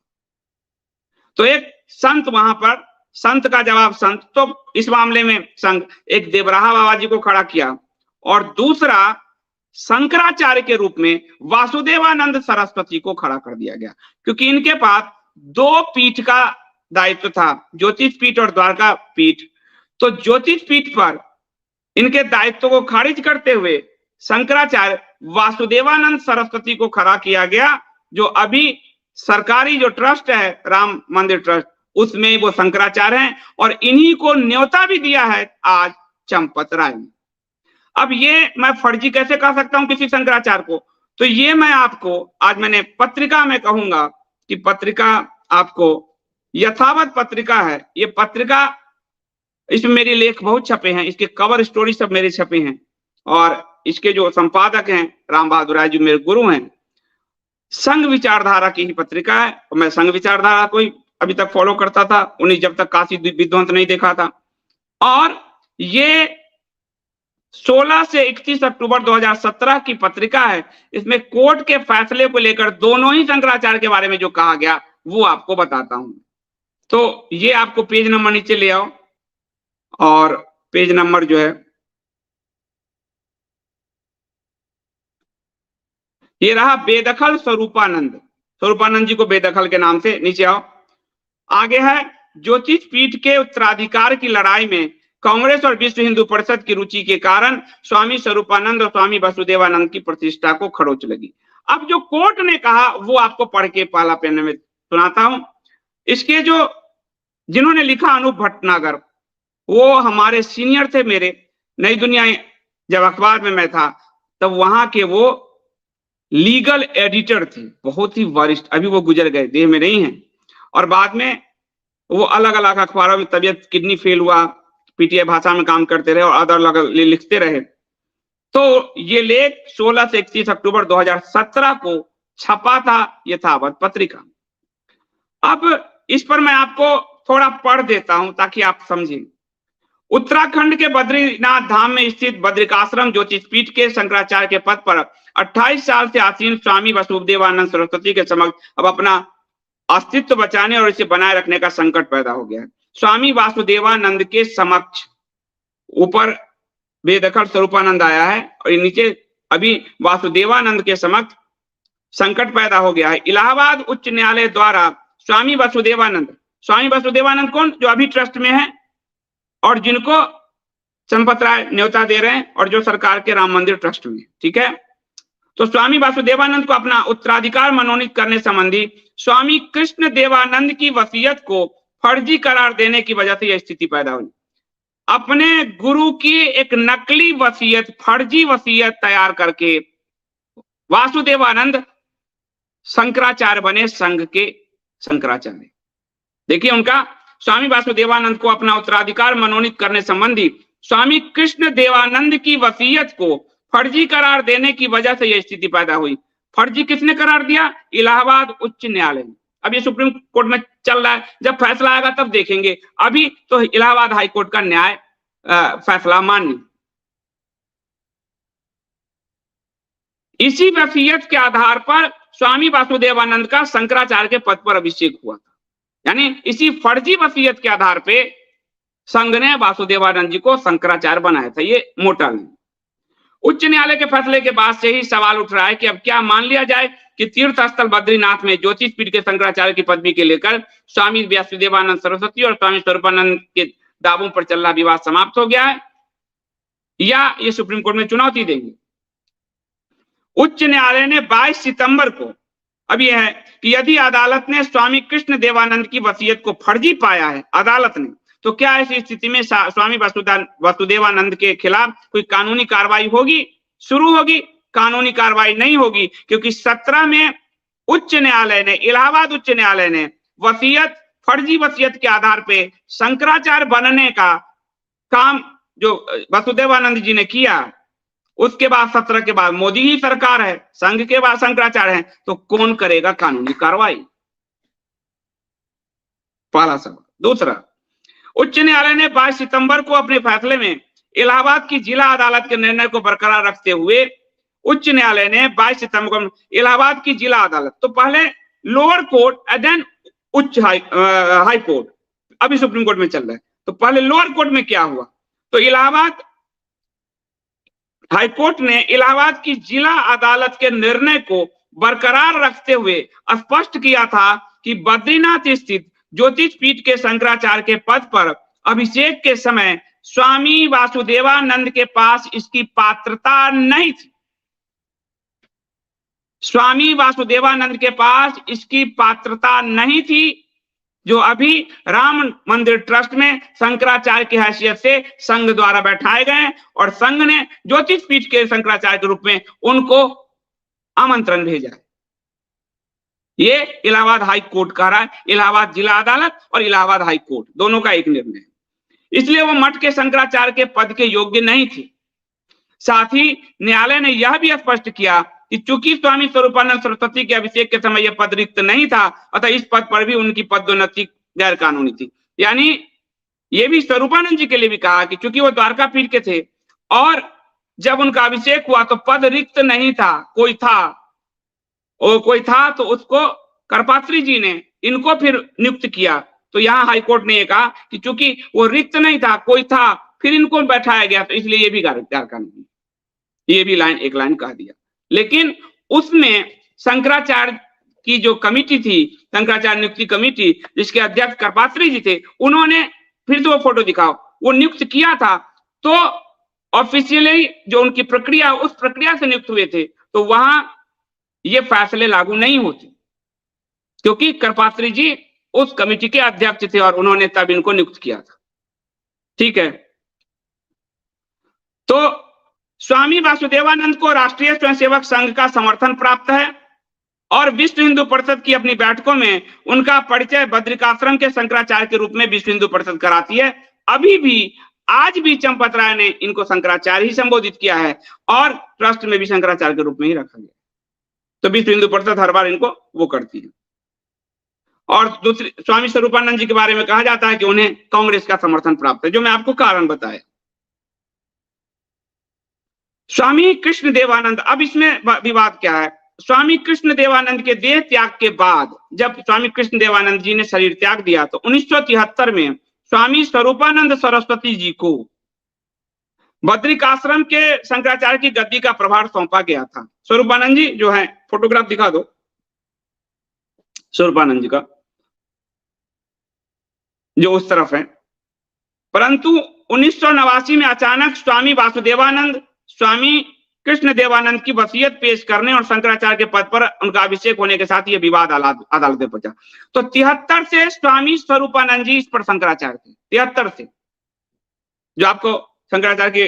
तो एक संत, वहां पर संत का जवाब संत, तो इस मामले में संघ एक देवराहा बाबा जी को खड़ा किया, और दूसरा शंकराचार्य के रूप में वासुदेवानंद सरस्वती को खड़ा कर दिया गया, क्योंकि इनके पास दो पीठ का दायित्व था, ज्योतिष पीठ और द्वारका पीठ। तो ज्योतिष पीठ पर इनके दायित्व को खारिज करते हुए शंकराचार्य वासुदेवानंद सरस्वती को खड़ा किया गया, जो अभी सरकारी जो ट्रस्ट है राम मंदिर ट्रस्ट, उसमें वो शंकराचार्य हैं, और इन्हीं को न्योता भी दिया है आज चंपत राय ने। अब ये मैं फर्जी कैसे कह सकता हूं किसी शंकराचार्य को? तो ये मैं आपको आज मैंने पत्रिका में कहूंगा कि पत्रिका आपको यथावत पत्रिका है, ये पत्रिका, इसमें मेरे लेख बहुत छपे हैं, इसके कवर स्टोरी सब मेरे छपे हैं, और इसके जो संपादक हैं राम बहादुर राय जी मेरे गुरु हैं। संघ विचारधारा की ही पत्रिका है, और मैं संघ विचारधारा को ही अभी तक फॉलो करता था, उन्हें जब तक काशी विध्वंस नहीं देखा था। और ये 16 से 31 अक्टूबर 2017 की पत्रिका है। इसमें कोर्ट के फैसले को लेकर दोनों ही शंकराचार्य के बारे में जो कहा गया वो आपको बताता हूं। तो ये आपको पेज नंबर नीचे ले आओ, और पेज नंबर जो है ये रहा, बेदखल स्वरूपानंद जी को बेदखल के नाम से, नीचे आओ। आगे है, ज्योतिष पीठ के उत्तराधिकार की लड़ाई में कांग्रेस और विश्व हिंदू परिषद की रुचि के कारण स्वामी स्वरूपानंद और स्वामी वसुदेवानंद की प्रतिष्ठा को खरोंच लगी। अब जो कोर्ट ने कहा वो आपको पढ़ के पहला पेन में सुनाता हूं। इसके जो जिन्होंने लिखा, अनूप भटनागर, वो हमारे सीनियर थे मेरे, नई दुनिया जब अखबार में मैं था तब वहां के वो लीगल एडिटर थे, बहुत ही वरिष्ठ, अभी वो गुजर गए, देह में नहीं है, और बाद में वो अलग अलग अखबारों में, तबियत किडनी फेल हुआ, पीटीआई भाषा में काम करते रहे और अलग अलग लिखते रहे। तो ये लेख 16 से 31 अक्टूबर 2017 को छपा था यथावत पत्रिका। अब इस पर मैं आपको थोड़ा पढ़ देता हूं ताकि आप समझें। उत्तराखंड के बद्रीनाथ धाम में स्थित बद्रिकाश्रम ज्योतिष पीठ के शंकराचार्य के पद पर 28 साल से आसीन स्वामी वसुदेवानंद सरस्वती के समक्ष अब अपना अस्तित्व बचाने और इसे बनाए रखने का संकट पैदा हो गया है। स्वामी वासुदेवानंद के समक्ष, ऊपर बेदखल स्वरूपानंद आया है और नीचे अभी वासुदेवानंद के समक्ष संकट पैदा हो गया है। इलाहाबाद उच्च न्यायालय द्वारा स्वामी वसुदेवानंद कौन? जो अभी ट्रस्ट में है और जिनको चंपत राय न्योता दे रहे हैं और जो सरकार के राम मंदिर ट्रस्ट में, ठीक है। तो स्वामी वासुदेवानंद को अपना उत्तराधिकार मनोनीत करने संबंधी स्वामी कृष्ण देवानंद की वसीयत को फर्जी करार देने की वजह से यह स्थिति पैदा हुई। अपने गुरु की एक नकली वसीयत, फर्जी वसीयत तैयार करके वासुदेवानंद शंकराचार्य बने, संघ के शंकराचार्य। देखिए, उनका स्वामी वासुदेवानंद को अपना उत्तराधिकार मनोनीत करने संबंधी स्वामी कृष्ण देवानंद की वसीयत को फर्जी करार देने की वजह से यह स्थिति पैदा हुई। फर्जी किसने करार दिया? इलाहाबाद उच्च न्यायालय ने। अब ये सुप्रीम कोर्ट में चल रहा है, जब फैसला आएगा तब देखेंगे। अभी तो इलाहाबाद हाई कोर्ट का न्याय फैसला मान्य। इसी वसीयत के आधार पर स्वामी वासुदेवानंद का शंकराचार्य के पद पर अभिषेक हुआ था। यानी इसी फर्जी वसीयत के आधार पे संघ ने वासुदेवानंद जी को शंकराचार्य बनाया था। ये मोटा नहीं। उच्च न्यायालय के फैसले के बाद से ही सवाल उठ रहा है कि अब क्या मान लिया जाए कि तीर्थ स्थल बद्रीनाथ में ज्योतिष पीठ के शंकराचार्य की पदवी के लेकर स्वामी वासुदेवानंद सरस्वती और स्वामी स्वरूपानंद के दावों पर चल रहा विवाद समाप्त हो गया है, या ये सुप्रीम कोर्ट में चुनौती देंगे। उच्च न्यायालय ने 22 सितंबर को अब यह है कि यदि अदालत ने स्वामी कृष्ण देवानंद की वसीयत को फर्जी पाया है अदालत ने, तो क्या ऐसी स्थिति में स्वामी वासुदेवानंद के खिलाफ कोई कानूनी कार्रवाई होगी, शुरू होगी? कानूनी कार्रवाई नहीं होगी, क्योंकि 17 में उच्च न्यायालय ने, इलाहाबाद उच्च न्यायालय ने वसीयत, फर्जी वसीयत के आधार पे शंकराचार्य बनने का काम जो वासुदेवानंद जी ने किया, उसके बाद 17 के बाद मोदी ही सरकार है, संघ के बाद शंकराचार्य है, तो कौन करेगा कानूनी कार्रवाई? पहला सवाल। दूसरा, उच्च न्यायालय ने 22 सितंबर को अपने फैसले में इलाहाबाद की जिला अदालत के निर्णय को बरकरार रखते हुए उच्च न्यायालय ने 22 सितंबर को इलाहाबाद की जिला अदालत, तो पहले लोअर कोर्ट एंड देन उच्च हाई कोर्ट, अभी सुप्रीम कोर्ट में चल रहा है, तो पहले लोअर कोर्ट में क्या हुआ? तो इलाहाबाद हाई कोर्ट ने इलाहाबाद की जिला अदालत के निर्णय को बरकरार रखते हुए स्पष्ट किया था कि बद्रीनाथ स्थित ज्योतिष पीठ के शंकराचार्य के पद पर अभिषेक के समय स्वामी वासुदेवानंद के पास इसकी पात्रता नहीं थी। स्वामी वासुदेवानंद के पास इसकी पात्रता नहीं थी, जो अभी राम मंदिर ट्रस्ट में शंकराचार्य की हैसियत से संघ द्वारा बैठाए गए, और संघ ने ज्योतिष पीठ के शंकराचार्य के रूप में उनको आमंत्रण भेजा है। ये इलाहाबाद हाई कोर्ट कह रहा है, इलाहाबाद जिला अदालत और इलाहाबाद हाई कोर्ट दोनों का एक निर्णय है। इसलिए वो मठ के शंकराचार्य के पद के योग्य नहीं थी। साथ ही न्यायालय ने यह भी स्पष्ट किया कि चूंकि स्वामी स्वरूपानंद सरस्वती के अभिषेक के समय यह पद रिक्त नहीं था, अतः इस पद पर भी उनकी पदोन्नति गैर कानूनी थी। यानी ये भी स्वरूपानंद जी के लिए भी कहा कि चूंकि वो द्वारका पीठ के थे और जब उनका अभिषेक हुआ तो पद रिक्त नहीं था, कोई था तो उसको करपात्री जी ने इनको फिर नियुक्त किया। तो यहाँ हाईकोर्ट ने ये कहा कि चूंकि वो रिक्त नहीं था, कोई था, फिर इनको बैठाया गया, तो इसलिए ये भी गैर कानूनी, ये भी एक लाइन कह दिया। लेकिन उसमें शंकराचार्य की जो कमिटी थी, शंकराचार्य नियुक्ति कमिटी, जिसके अध्यक्ष करपात्री जी थे, उन्होंने फिर से वो फोटो दिखाओ, वो नियुक्त किया था, तो ऑफिशियली जो उनकी प्रक्रिया, उस प्रक्रिया से नियुक्त हुए थे, तो वहां ये फैसले लागू नहीं होते, क्योंकि करपात्री जी उस कमेटी के अध्यक्ष थे और उन्होंने तब इनको नियुक्त किया था। ठीक है, तो स्वामी वासुदेवानंद को राष्ट्रीय स्वयंसेवक संघ का समर्थन प्राप्त है और विश्व हिंदू परिषद की अपनी बैठकों में उनका परिचय बद्रिकाश्रम के शंकराचार्य के रूप में विश्व हिंदू परिषद कराती है। अभी भी, आज भी चंपत राय ने इनको शंकराचार्य ही संबोधित किया है और ट्रस्ट में भी शंकराचार्य के रूप में ही रखा गया। तो विश्व हिंदू परिषद हर बार इनको वो करती है। और दूसरी, स्वामी स्वरूपानंद जी के बारे में कहा जाता है कि उन्हें कांग्रेस का समर्थन प्राप्त है, जो मैं आपको कारण बताया। स्वामी कृष्ण देवानंद, अब इसमें विवाद क्या है? स्वामी कृष्ण देवानंद के देह त्याग के बाद, जब स्वामी कृष्ण देवानंद जी ने शरीर त्याग दिया, तो 1973 में स्वामी स्वरूपानंद सरस्वती जी को बद्रिकाश्रम के शंकराचार्य की गद्दी का प्रभार सौंपा गया था। स्वरूपानंद जी जो है, फोटोग्राफ दिखा दो स्वरूपानंद जी का, जो उस तरफ है। परंतु 1989 में अचानक स्वामी वासुदेवानंद स्वामी कृष्ण देवानंद की वसीयत पेश करने और शंकराचार्य के पद पर उनका अभिषेक होने के साथ यह विवाद अदालत में पहुंचा। तो 73 से स्वामी स्वरूपानंद जी इस पर शंकराचार्य थे, 73 से, जो आपको शंकराचार्य के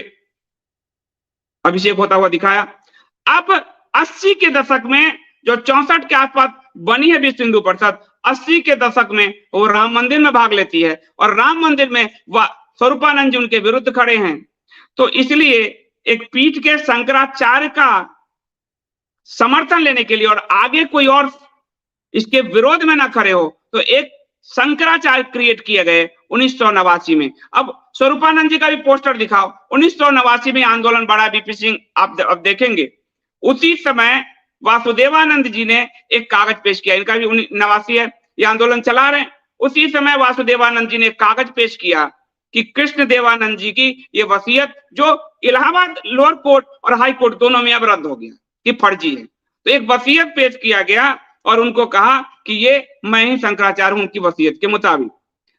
अभिषेक होता हुआ दिखाया। अब 80 के दशक में, जो 64 के आसपास बनी है विश्व हिंदू परिषद, 80 के दशक में वो राम मंदिर में भाग लेती है और राम मंदिर में स्वरूपानंद जी उनके विरुद्ध खड़े हैं। तो इसलिए एक पीठ के शंकराचार्य का समर्थन लेने के लिए और आगे कोई और इसके विरोध में ना खड़े हो, तो एक शंकराचार्य क्रिएट किए गए 1989 में। अब स्वरूपानंद जी का भी पोस्टर दिखाओ। 1989 में आंदोलन बढ़ा, बीपी सिंह आप अब देखेंगे। उसी समय वासुदेवानंद जी ने एक कागज पेश किया, इनका भी 89 है, ये आंदोलन चला रहे हैं। उसी समय वासुदेवानंद जी ने एक कागज पेश किया कि कृष्ण देवानंद जी की ये वसीयत जो इलाहाबाद लोअर कोर्ट और हाई कोर्ट दोनों में अब रद्द हो गया कि फर्जी है, तो एक वसीयत पेश किया गया और उनको कहा कि ये मैं ही शंकराचार्य हूं उनकी वसीयत के मुताबिक।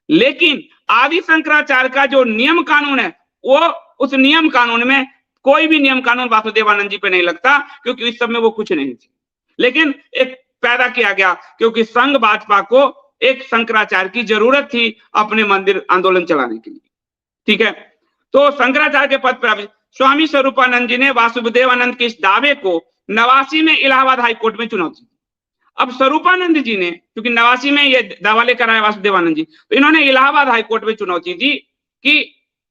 लेकिन आदि शंकराचार्य का जो नियम कानून है, वो उस नियम कानून में कोई भी नियम कानून वासुदेवानंद जी पे नहीं लगता, क्योंकि इस सब में वो कुछ नहीं थे। लेकिन एक पैदा किया गया क्योंकि संघ भाजपा को एक शंकराचार्य की जरूरत थी अपने मंदिर आंदोलन चलाने के लिए। ठीक है, तो शंकराचार्य के पद पर स्वामी स्वरूपानंद जी ने वासुदेवानंद के इस दावे को 89 में इलाहाबाद हाईकोर्ट में चुनौती दी। अब स्वरूपानंद जी ने, क्योंकि 89 में ये दावा लेकर आए वासुदेवानंद जी, तो इन्होंने इलाहाबाद हाईकोर्ट में चुनौती दी कि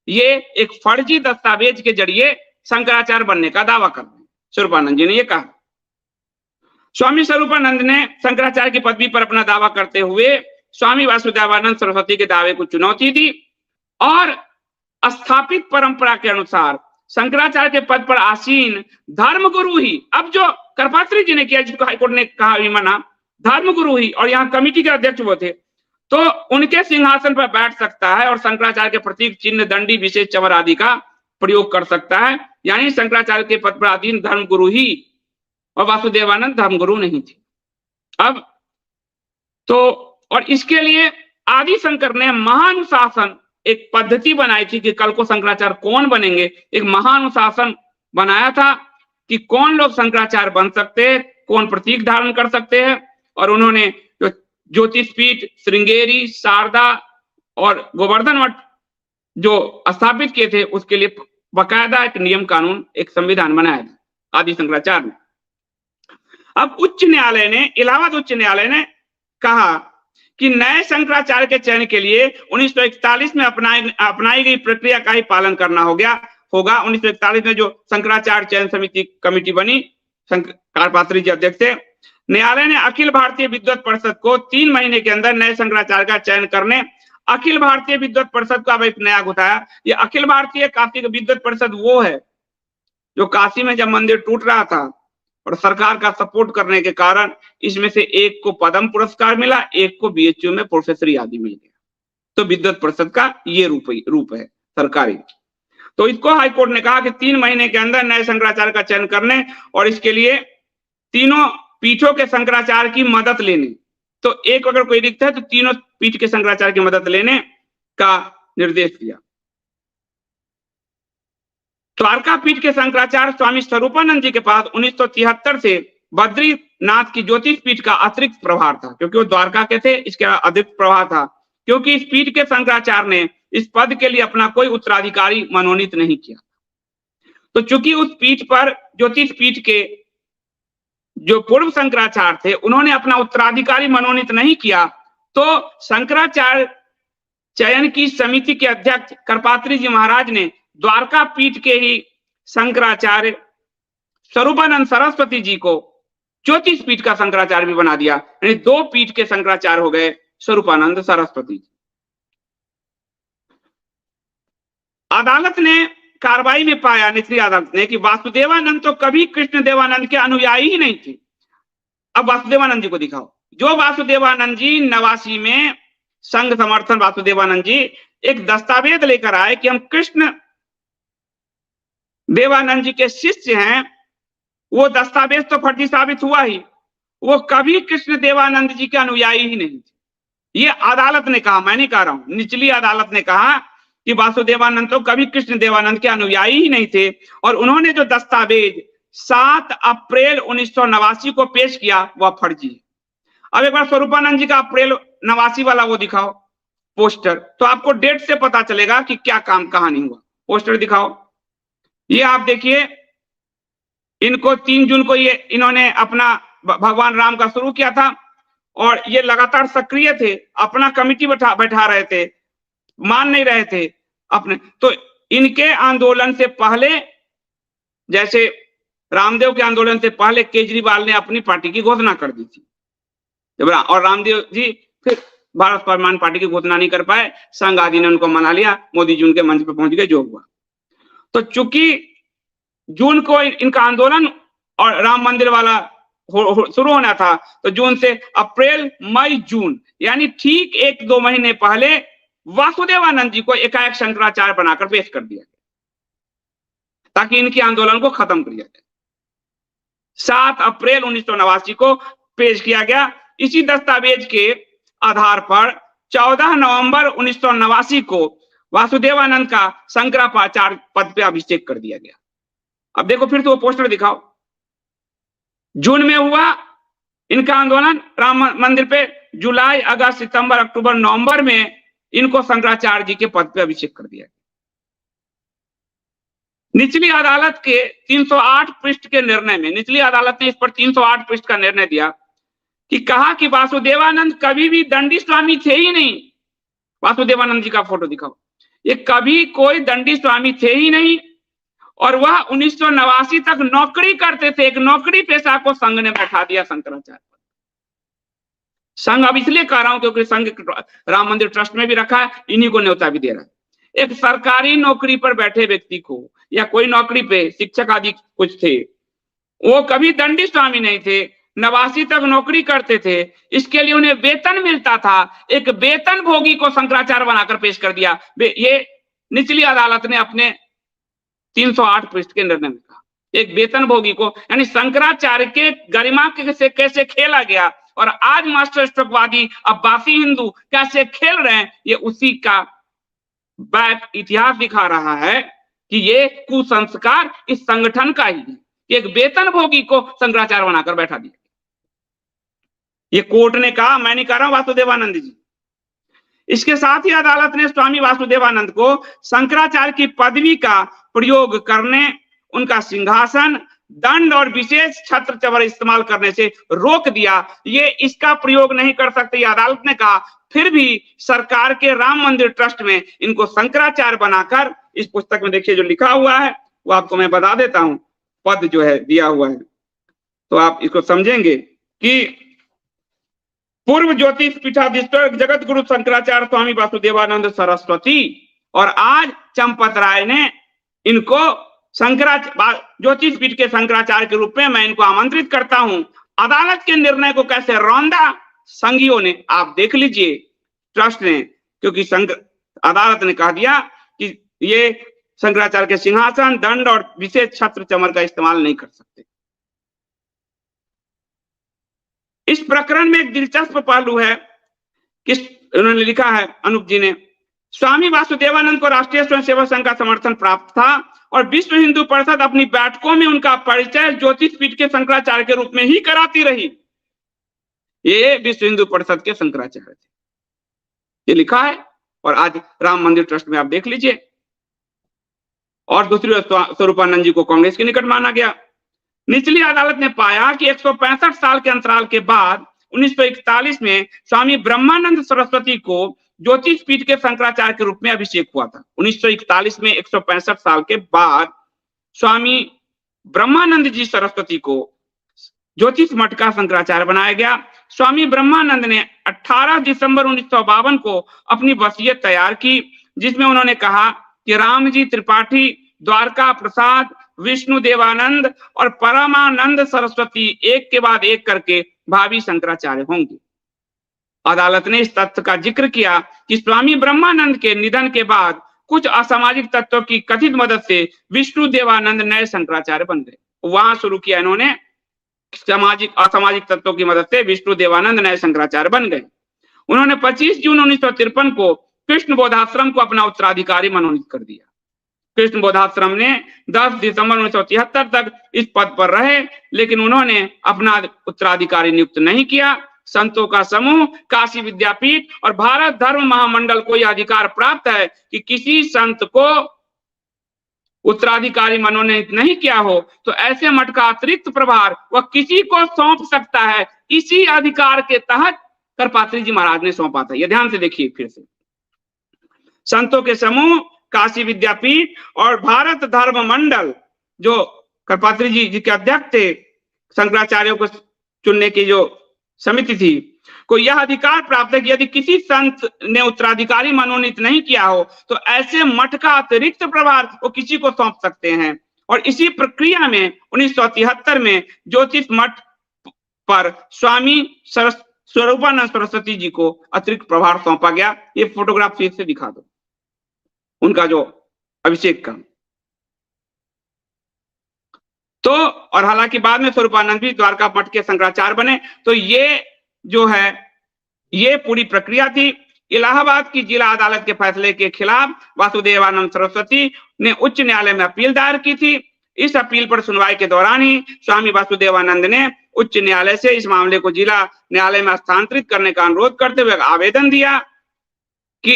ये एक फर्जी दस्तावेज के जरिए शंकराचार्य बनने का दावा कर रहे हैं। स्वरूपानंद जी ने ये कहा। स्वामी स्वरूपानंद ने शंकराचार्य की पदवी पर अपना दावा करते हुए स्वामी वासुदेवानंद सरस्वती के दावे को चुनौती दी और स्थापित परंपरा के अनुसार शंकराचार्य के पद पर आसीन धर्मगुरु ही, अब जो करपात्री जी ने किया जिसको हाईकोर्ट ने कहा मना, धर्मगुरु ही, और यहाँ कमेटी के अध्यक्ष वो थे, तो उनके सिंहासन पर बैठ सकता है और शंकराचार्य के प्रतीक चिन्ह दंडी विशेष चवर आदि का प्रयोग कर सकता है। यानी शंकराचार्य के पद पर आसीन धर्मगुरु ही और वासुदेवानंद धर्मगुरु नहीं थे। अब तो और इसके लिए आदि शंकर ने महानुशासन एक पद्धति बनाई थी कि कल को शंकराचार्य कौन बनेंगे। एक महानुशासन बनाया था कि कौन लोग शंकराचार्य बन सकते हैं, कौन प्रतीक धारण कर सकते हैं, और उन्होंने जो ज्योतिषपीठ, श्रृंगेरी, शारदा और गोवर्धन मठ जो स्थापित किए थे उसके लिए बकायदा एक नियम कानून, एक संविधान बनाया था आदि शंकराचार्य ने। अब उच्च न्यायालय ने, इलाहाबाद उच्च न्यायालय ने कहा कि नए शंकराचार्य के चयन के लिए 1941 में अपनाई गई प्रक्रिया का ही पालन करना होगा। 1941 में जो शंकराचार्य चयन समिति कमेटी बनी, करपात्री जी अध्यक्ष थे। न्यायालय ने अखिल भारतीय विद्वत परिषद को 3 महीने के अंदर नए शंकराचार्य का चयन करने, अखिल भारतीय विद्वत परिषद का अब एक नया उठाया। ये अखिल भारतीय काशी विद्वत परिषद वो है जो काशी में जब मंदिर टूट रहा था और सरकार का सपोर्ट करने के कारण इसमें से एक को पद्म पुरस्कार मिला, एक को बीएचयू में प्रोफेसरी आदि मिल गया। तो विद्वत परिषद का ये रूप है सरकारी। तो इसको हाईकोर्ट ने कहा कि 3 महीने के अंदर नए शंकराचार्य का चयन करने और इसके लिए तीनों पीठों के शंकराचार्य की मदद लेने। तो एक अगर कोई रिक्त है तो तीनों पीठ के शंकराचार्य की मदद लेने का निर्देश दिया। द्वारका पीठ के शंकराचार्य स्वामी स्वरूपानंद जी के पास 1973 से बद्रीनाथ की ज्योतिष पीठ का अतिरिक्त प्रभार था, क्योंकि वो द्वारका के थे, इसके अतिरिक्त प्रभार था, क्योंकि इस पीठ के शंकराचार्य ने इस पद के लिए अपना कोई उत्तराधिकारी मनोनीत नहीं किया। तो चूंकि उस पीठ पर ज्योतिष पीठ के जो पूर्व शंकराचार्य थे उन्होंने अपना उत्तराधिकारी मनोनीत नहीं किया, तो शंकराचार्य चयन की समिति के अध्यक्ष करपात्री जी महाराज ने द्वारका पीठ के ही शंकराचार्य स्वरूपानंद सरस्वती जी को ज्योतिष पीठ का शंकराचार्य भी बना दिया। यानी 2 पीठ के शंकराचार्य हो गए स्वरूपानंद सरस्वती जी। अदालत ने कार्रवाई में पाया, निचली अदालत ने, कि वासुदेवानंद तो कभी कृष्ण देवानंद के अनुयायी ही नहीं थे। अब वासुदेवानंद जी को दिखाओ। जो वासुदेवानंद जी 89 में संघ समर्थन वासुदेवानंद जी एक दस्तावेज लेकर आए कि हम कृष्ण देवानंद जी के शिष्य हैं, वो दस्तावेज तो फर्जी साबित हुआ ही। वो कभी कृष्ण देवानंद जी के अनुयायी ही नहीं थे। ये अदालत ने कहा, मैं नहीं कह रहा हूं, निचली अदालत ने कहा कि वासुदेवानंद तो कभी कृष्ण देवानंद के अनुयायी ही नहीं थे। और उन्होंने जो दस्तावेज 7 अप्रैल 1989 को पेश किया वह फर्जी है। अब एक बार स्वरूपानंद जी का अप्रैल 89 वाला वो दिखाओ पोस्टर, तो आपको डेट से पता चलेगा कि क्या काम कहानी हुआ। पोस्टर दिखाओ। ये आप देखिए, इनको 3 जून को ये इन्होंने अपना भगवान राम का शुरू किया था और ये लगातार सक्रिय थे, अपना कमिटी बैठा रहे थे, मान नहीं रहे थे अपने। तो इनके आंदोलन से पहले जैसे रामदेव के आंदोलन से पहले केजरीवाल ने अपनी पार्टी की घोषणा कर दी थी, और रामदेव जी फिर भारत स्वाभिमान पार्टी की घोषणा नहीं कर पाए, संघ आदि ने उनको मना लिया, मोदी जी उनके मंच पर पहुंच गए, जो हुआ। तो चूंकि जून को इनका आंदोलन और राम मंदिर वाला शुरू होना था, तो जून से अप्रैल मई जून यानी ठीक 1-2 महीने पहले वासुदेवानंद जी को एकाएक शंकराचार्य बनाकर पेश कर दिया गया, ताकि इनके आंदोलन को खत्म कर दिया जाए। 7 अप्रैल 1989 को पेश किया गया। इसी दस्तावेज के आधार पर 14 नवंबर 1989 को वासुदेवानंद का शंकराचार्य पद पे अभिषेक कर दिया गया। अब देखो फिर तो वो पोस्टर दिखाओ, जून में हुआ इनका आंदोलन राम मंदिर पे, जुलाई, अगस्त, सितंबर, अक्टूबर, नवंबर में इनको शंकराचार्य जी के पद पे अभिषेक कर दिया गया। निचली अदालत के 308 पृष्ठ के निर्णय में, निचली अदालत ने इस पर 308 पृष्ठ का निर्णय दिया कि कहा कि वासुदेवानंद कभी भी दंडी स्वामी थे ही नहीं। वासुदेवानंद जी का फोटो दिखाओ, ये कभी कोई दंडी स्वामी थे ही नहीं, और वह 1989 तक नौकरी करते थे। एक नौकरी पेशा को संघ ने बैठा दिया शंकराचार्य पर। संघ अब इसलिए कह रहा हूं क्योंकि संघ राम मंदिर ट्रस्ट में भी रखा है, इन्हीं को न्योता भी दे रहा है। एक सरकारी नौकरी पर बैठे व्यक्ति को, या कोई नौकरी पे शिक्षक आदि कुछ थे, वो कभी दंडी स्वामी नहीं थे, 89 तक नौकरी करते थे, इसके लिए उन्हें वेतन मिलता था। एक वेतन भोगी को शंकराचार्य बनाकर पेश कर दिया। ये निचली अदालत ने अपने 308 पृष्ठ के निर्णय में कहा, एक वेतन भोगी को, यानी शंकराचार्य के गरिमा से कैसे खेला गया, और आज मास्टर स्ट्रोकवादी अब्बासी हिंदू कैसे खेल रहे हैं, ये उसी का बैक इतिहास दिखा रहा है कि ये कुसंस्कार इस संगठन का ही है। एक वेतन भोगी को शंकराचार्य बनाकर बैठा दिया। ये कोर्ट ने कहा, मैं नहीं कह रहा हूं, वासुदेवानंद जी। इसके साथ ही अदालत ने स्वामी वासुदेवानंद को शंकराचार्य की पदवी का प्रयोग करने, उनका सिंहासन, दंड और विशेष छत्र चवर इस्तेमाल करने से रोक दिया। ये इसका प्रयोग नहीं कर सकते, अदालत ने कहा। फिर भी सरकार के राम मंदिर ट्रस्ट में इनको शंकराचार्य बनाकर, इस पुस्तक में देखिए जो लिखा हुआ है वो आपको मैं बता देता हूं, पद जो है दिया हुआ है, तो आप इसको समझेंगे कि पूर्व ज्योतिष पीठाधीश्वर जगत गुरु शंकराचार्य स्वामी वासुदेवानंद सरस्वती, और आज चंपत राय ने इनको ज्योतिष पीठ के शंकराचार्य के रूप में मैं इनको आमंत्रित करता हूं। अदालत के निर्णय को कैसे रौंदा संघियों ने, आप देख लीजिए, ट्रस्ट ने, क्योंकि अदालत ने कह दिया कि ये शंकराचार्य के सिंहासन, दंड और विशेष छत्र चमर का इस्तेमाल नहीं कर सकते। इस प्रकरण में एक दिलचस्प पहलू है कि उन्होंने लिखा है, अनूप जी ने, स्वामी वासुदेवानंद को राष्ट्रीय स्वयंसेवक संघ का समर्थन प्राप्त था और विश्व हिंदू परिषद अपनी बैठकों में उनका परिचय ज्योतिष पीठ के शंकराचार्य के रूप में ही कराती रही। ये विश्व हिंदू परिषद के शंकराचार्य थे, ये लिखा है, और आज राम मंदिर ट्रस्ट में आप देख लीजिए। और दूसरी ओर स्वरूपानंद जी को कांग्रेस के निकट माना गया। निचली अदालत ने पाया कि 165 साल के अंतराल के बाद 1941 में स्वामी ब्रह्मानंद सरस्वती को ज्योतिष पीठ के शंकराचार्य के रूप में अभिषेक हुआ था। 1941 में 165 साल के बाद स्वामी ब्रह्मानंद जी सरस्वती को ज्योतिष मठ का शंकराचार्य बनाया गया। स्वामी ब्रह्मानंद ने 18 दिसंबर 1952 को अपनी वसीयत तैयार की, जिसमें उन्होंने कहा कि रामजी त्रिपाठी, द्वारका प्रसाद, विष्णु देवानंद और परमानंद सरस्वती एक के बाद एक करके भावी शंकराचार्य होंगे। अदालत ने इस तथ्य का जिक्र किया कि स्वामी ब्रह्मानंद के निधन के बाद कुछ असामाजिक तत्वों की कथित मदद से विष्णु देवानंद नए शंकराचार्य बन गए। वहां शुरू किया इन्होंने, असामाजिक तत्वों की मदद से विष्णु देवानंद नए शंकराचार्य बन गए। उन्होंने 25 जून 1953 को कृष्ण बोधाश्रम को अपना उत्तराधिकारी मनोनीत कर दिया। कृष्ण बोधाश्रम ने 10 दिसंबर 1973 तक इस पद पर रहे, लेकिन उन्होंने अपना उत्तराधिकारी नियुक्त नहीं किया। संतों का समूह, काशी विद्यापीठ और भारत धर्म महामंडल को यह अधिकार प्राप्त है कि किसी संत को उत्तराधिकारी मनोनीत नहीं किया हो तो ऐसे मठ का अतिरिक्त प्रभार वह किसी को सौंप सकता है। इसी अधिकार के तहत करपात्री जी महाराज ने सौंपा था। यह ध्यान से देखिए फिर से, संतों के समूह, काशी विद्यापीठ और भारत धर्म मंडल, जो करपात्री जी जिसके अध्यक्ष थे, शंकराचार्यों को चुनने की जो समिति थी, को यह अधिकार प्राप्त है कि यदि किसी संत ने उत्तराधिकारी मनोनीत नहीं किया हो तो ऐसे मठ का अतिरिक्त प्रभार वो किसी को सौंप सकते हैं। और इसी प्रक्रिया में 1973 में ज्योतिष मठ पर स्वामी स्वरूपानंद सरस्वती जी को अतिरिक्त प्रभार सौंपा गया। ये फोटोग्राफ फिर से दिखा दो उनका जो अभिषेक का। तो और हालांकि बाद में स्वरूपानंद भी द्वारका मठ के शंकराचार्य बने। तो ये जो है ये पूरी प्रक्रिया थी। इलाहाबाद की जिला अदालत के फैसले के खिलाफ वासुदेवानंद सरस्वती ने उच्च न्यायालय में अपील दायर की थी। इस अपील पर सुनवाई के दौरान ही स्वामी वासुदेवानंद ने उच्च न्यायालय से इस मामले को जिला न्यायालय में स्थानांतरित करने का अनुरोध करते हुए आवेदन दिया कि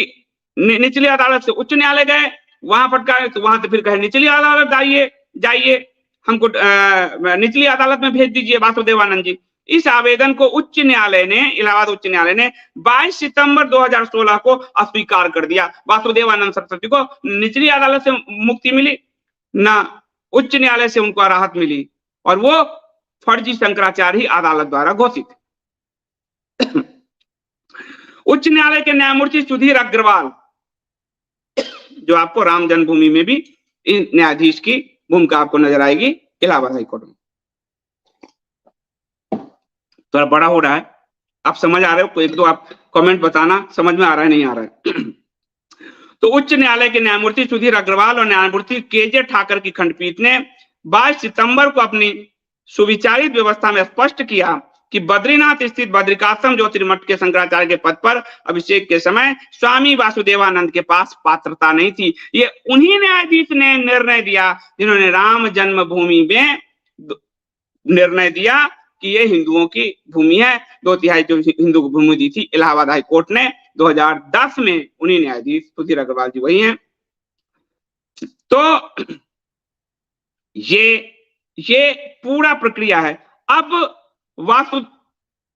निचली अदालत से उच्च न्यायालय गए, वहां फटकारे तो वहां से फिर कहे निचली अदालत जाइए हमको निचली अदालत में भेज दीजिए वासुदेवानंद जी। इस आवेदन को उच्च न्यायालय ने, इलाहाबाद उच्च न्यायालय ने 22 सितंबर 2016 को अस्वीकार कर दिया। वासुदेवानंद सरस्वती को निचली अदालत से मुक्ति मिली ना उच्च न्यायालय से उनको राहत मिली, और वो फर्जी शंकराचार्य ही अदालत द्वारा घोषित। उच्च न्यायालय के न्यायमूर्ति सुधीर अग्रवाल, जो आपको राम जन्मभूमि में भी इन न्यायाधीश की भूमिका आपको नजर आएगी इलाहाबाद हाईकोर्ट में। थोड़ा बड़ा हो रहा है, आप समझ आ रहे हो? एक दो आप कमेंट बताना समझ में आ रहा है नहीं आ रहा है। तो उच्च न्यायालय के न्यायमूर्ति सुधीर अग्रवाल और न्यायमूर्ति केजे ठाकर की खंडपीठ ने 22 सितंबर को अपनी सुविचारित व्यवस्था में स्पष्ट किया कि बद्रीनाथ स्थित बद्रिकाश्रम ज्योतिर्मठ के शंकराचार्य के पद पर अभिषेक के समय स्वामी वासुदेवानंद के पास पात्रता नहीं थी। ये उन्हीं न्यायाधीश ने निर्णय दिया जिन्होंने राम जन्मभूमि में निर्णय दिया कि ये हिंदुओं की भूमि है। 2/3 जो हिंदू को भूमि दी थी इलाहाबाद हाईकोर्ट ने 2010 में, उन्हीं न्यायाधीश सुधीर अग्रवाल जी वही हैं। तो ये पूरा प्रक्रिया है। अब वासु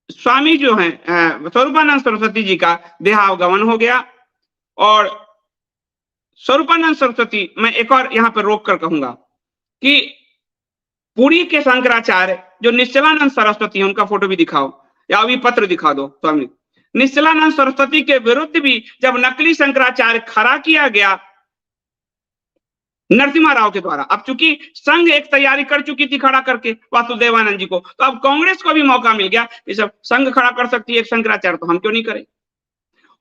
स्वामी जो है स्वरूपानंद सरस्वती जी का देहावगमन हो गया, और स्वरूपानंद सरस्वती, मैं एक और यहाँ पर रोक कर कहूंगा कि पुरी के शंकराचार्य जो निश्चलानंद सरस्वती, उनका फोटो भी दिखाओ या अभी पत्र दिखा दो स्वामी। निश्चलानंद सरस्वती के विरुद्ध भी जब नकली शंकराचार्य खड़ा किया गया नरसिम्हा राव के द्वारा, अब चूंकि संघ एक तैयारी कर चुकी थी खड़ा करके वासुदेवानंद जी को, तो अब कांग्रेस को भी मौका मिल गया कि सब संघ खड़ा कर सकती है एक शंकराचार्य, तो हम क्यों नहीं करें।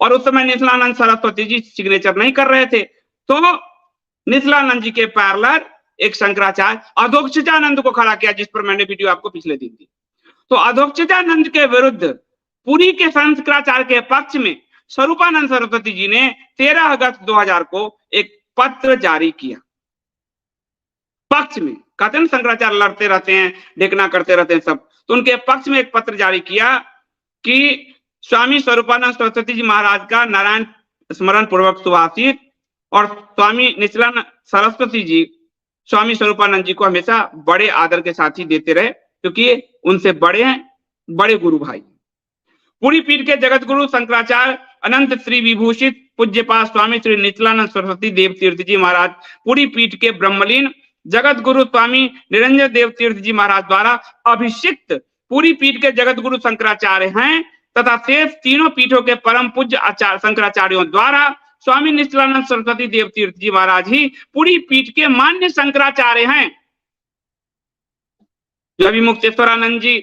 और उस समय निश्चलानंद सरस्वती जी सिग्नेचर नहीं कर रहे थे, तो निश्चलानंद जी के पैरेलल एक शंकराचार्य अधोक्षजानंद को खड़ा किया, जिस पर मैंने वीडियो आपको पिछले दिन दी। तो अधोक्षजानंद के विरुद्ध पुरी के शंकराचार्य के पक्ष में स्वरूपानंद सरस्वती जी ने 13 अगस्त 2000 को एक पत्र जारी किया। पक्ष में कहते हैं शंकराचार्य लड़ते रहते हैं, ढेकना करते रहते हैं सब, तो उनके पक्ष में एक पत्र जारी किया कि स्वामी स्वरूपानंद सरस्वती जी महाराज का नारायण स्मरण पूर्वक सुभाषित, और स्वामी निश्चलानंद सरस्वती जी स्वामी स्वरूपानंद जी को हमेशा बड़े आदर के साथ ही देते रहे, क्योंकि उनसे बड़े हैं, बड़े गुरु भाई। पूरी पीठ के जगत गुरु शंकराचार्य अनंत श्री विभूषित पूज्यपाद स्वामी श्री निश्चलानंद सरस्वती देव तीर्थ जी महाराज, पूरी पीठ के ब्रह्मलीन जगत गुरु स्वामी निरंजन देव तीर्थ जी महाराज द्वारा अभिषिक्त पूरी पीठ के जगत गुरु शंकराचार्य हैं, तथा शेष तीनों पीठों के परम पूज्य आचार्य शंकराचार्यों द्वारा स्वामी निश्चलानंद सरस्वती देव तीर्थ जी महाराज ही पूरी पीठ के मान्य शंकराचार्य हैं। जो अभी मुक्तेश्वरानंद जी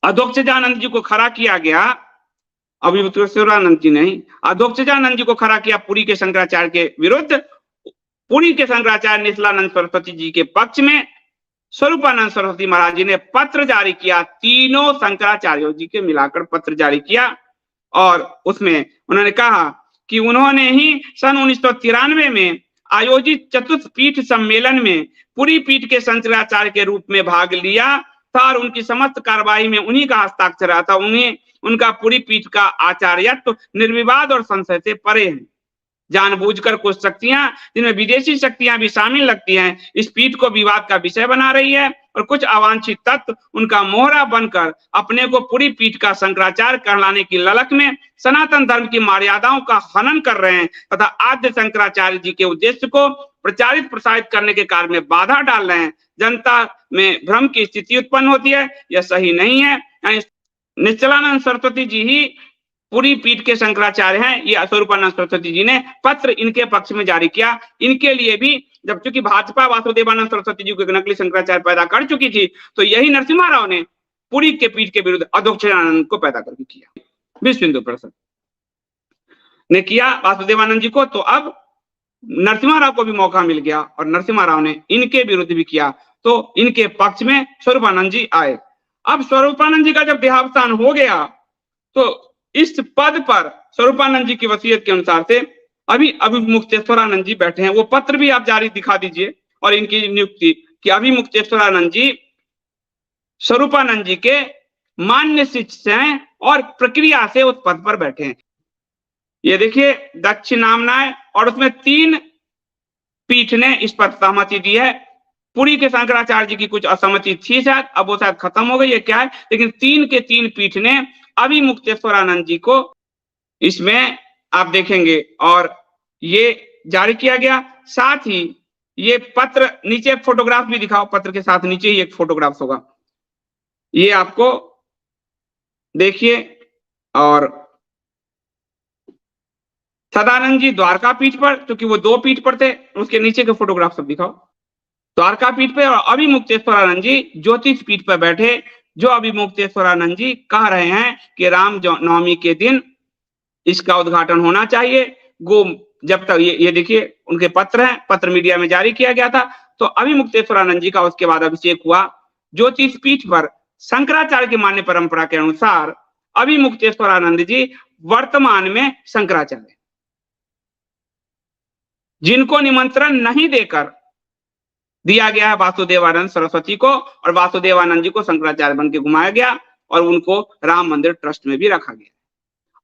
अधोक्षजानंद जी को खड़ा किया गया, अभी मुक्तेश्वरानंद जी नहीं, अधोक्षजानंद जी को खड़ा किया पुरी के शंकराचार्य के विरुद्ध। पुरी के शंकराचार्य निश्चलानंद सरस्वती जी के पक्ष में स्वरूपानंद सरस्वती महाराज जी ने पत्र जारी किया, तीनों शंकराचार्यों जी के मिलाकर पत्र जारी किया, और उसमें उन्होंने कहा कि उन्होंने ही सन 1993 में आयोजित चतुर्थ पीठ सम्मेलन में पूरी पीठ के शंकराचार्य के रूप में भाग लिया था, और उनकी समस्त कार्रवाई में उन्हीं का हस्ताक्षर रहा था। उन्हें उनका पूरी पीठ का आचार्यत्व निर्विवाद और संशय से परे है। जानबूझकर कुछ शक्तियां, जिनमें विदेशी शक्तियां भी शामिल लगती हैं, इस पीठ को विवाद का विषय बना रही है, और कुछ अवांछित तत्व उनका मोहरा बनकर अपने को पूरी पीठ का शंकराचार्य कहलाने की ललक में सनातन धर्म की मर्यादाओं का हनन कर रहे हैं, तथा आद्य शंकराचार्य जी के उद्देश्य को प्रचारित प्रसारित करने के कार्य में बाधा डाल रहे हैं, जनता में भ्रम की स्थिति उत्पन्न होती है, यह सही नहीं है। निश्चलानंद सरस्वती जी ही पूरी पीठ के शंकराचार्य हैं। ये स्वरूपानंद सरस्वती जी ने पत्र इनके पक्ष में जारी किया। इनके लिए भी जब चूंकि भाजपा वासुदेवानंद सरस्वती जी को एक नकली शंकराचार्य पैदा कर चुकी थी, तो यही नरसिम्हा राव ने पूरी के पीठ के विरुद्ध अधोक्षजानंद को पैदा करके किया। विश्व हिंदू परिषद ने किया वासुदेवानंद जी को, तो अब नरसिम्हा राव को भी मौका मिल गया और नरसिम्हा राव ने इनके विरुद्ध भी किया, तो इनके पक्ष में स्वरूपानंद जी आए। अब स्वरूपानंद जी का जब देहावसान हो गया, तो इस पद पर स्वरूपानंद जी की वसीयत के अनुसार से अभी अभिमुक्तेश्वरानंद जी बैठे हैं। वो पत्र भी आप जारी दिखा दीजिए और इनकी नियुक्ति कि अभिमुक्तेश्वरानंद जी स्वरूपानंद जी के मान्य शिष्य हैं और प्रक्रिया से उस पद पर बैठे हैं। ये देखिए दक्षिणामनाय, और उसमें 3 पीठ ने इस पर सहमति दी है। पुरी के शंकराचार्य जी की कुछ असहमति थी शायद, अब वो शायद खत्म हो गई है क्या है, लेकिन 3 के 3 पीठ ने अभिमुक्तेश्वरानंद जी को इसमें आप देखेंगे और ये जारी किया गया। साथ ही ये पत्र, नीचे एक फोटोग्राफ भी दिखाओ, पत्र के साथ नीचे ही एक फोटोग्राफ होगा, ये आपको देखिए। और सदानंद जी द्वारका पीठ पर, क्योंकि वो 2 पीठ पर थे, उसके नीचे के फोटोग्राफ सब दिखाओ। द्वारका पीठ पे और अभिमुक्तेश्वरानंद जी ज्योतिष पीठ पर बैठे, जो अभिमुक्तेश्वरानंद जी कह रहे हैं कि राम नवमी के दिन इसका उद्घाटन होना चाहिए। गो जब तक ये देखिए उनके पत्र हैं, पत्र मीडिया में जारी किया गया था। तो अभिमुक्तेश्वरानंद जी का उसके बाद अभिषेक हुआ ज्योतिष पीठ पर। शंकराचार्य की मान्य परंपरा के अनुसार अभिमुक्तेश्वरानंद जी वर्तमान में शंकराचार्य, जिनको निमंत्रण नहीं देकर दिया गया है वासुदेवानंद सरस्वती को, और वासुदेवानंद जी को शंकराचार्य बन के घुमाया गया और उनको राम मंदिर ट्रस्ट में भी रखा गया।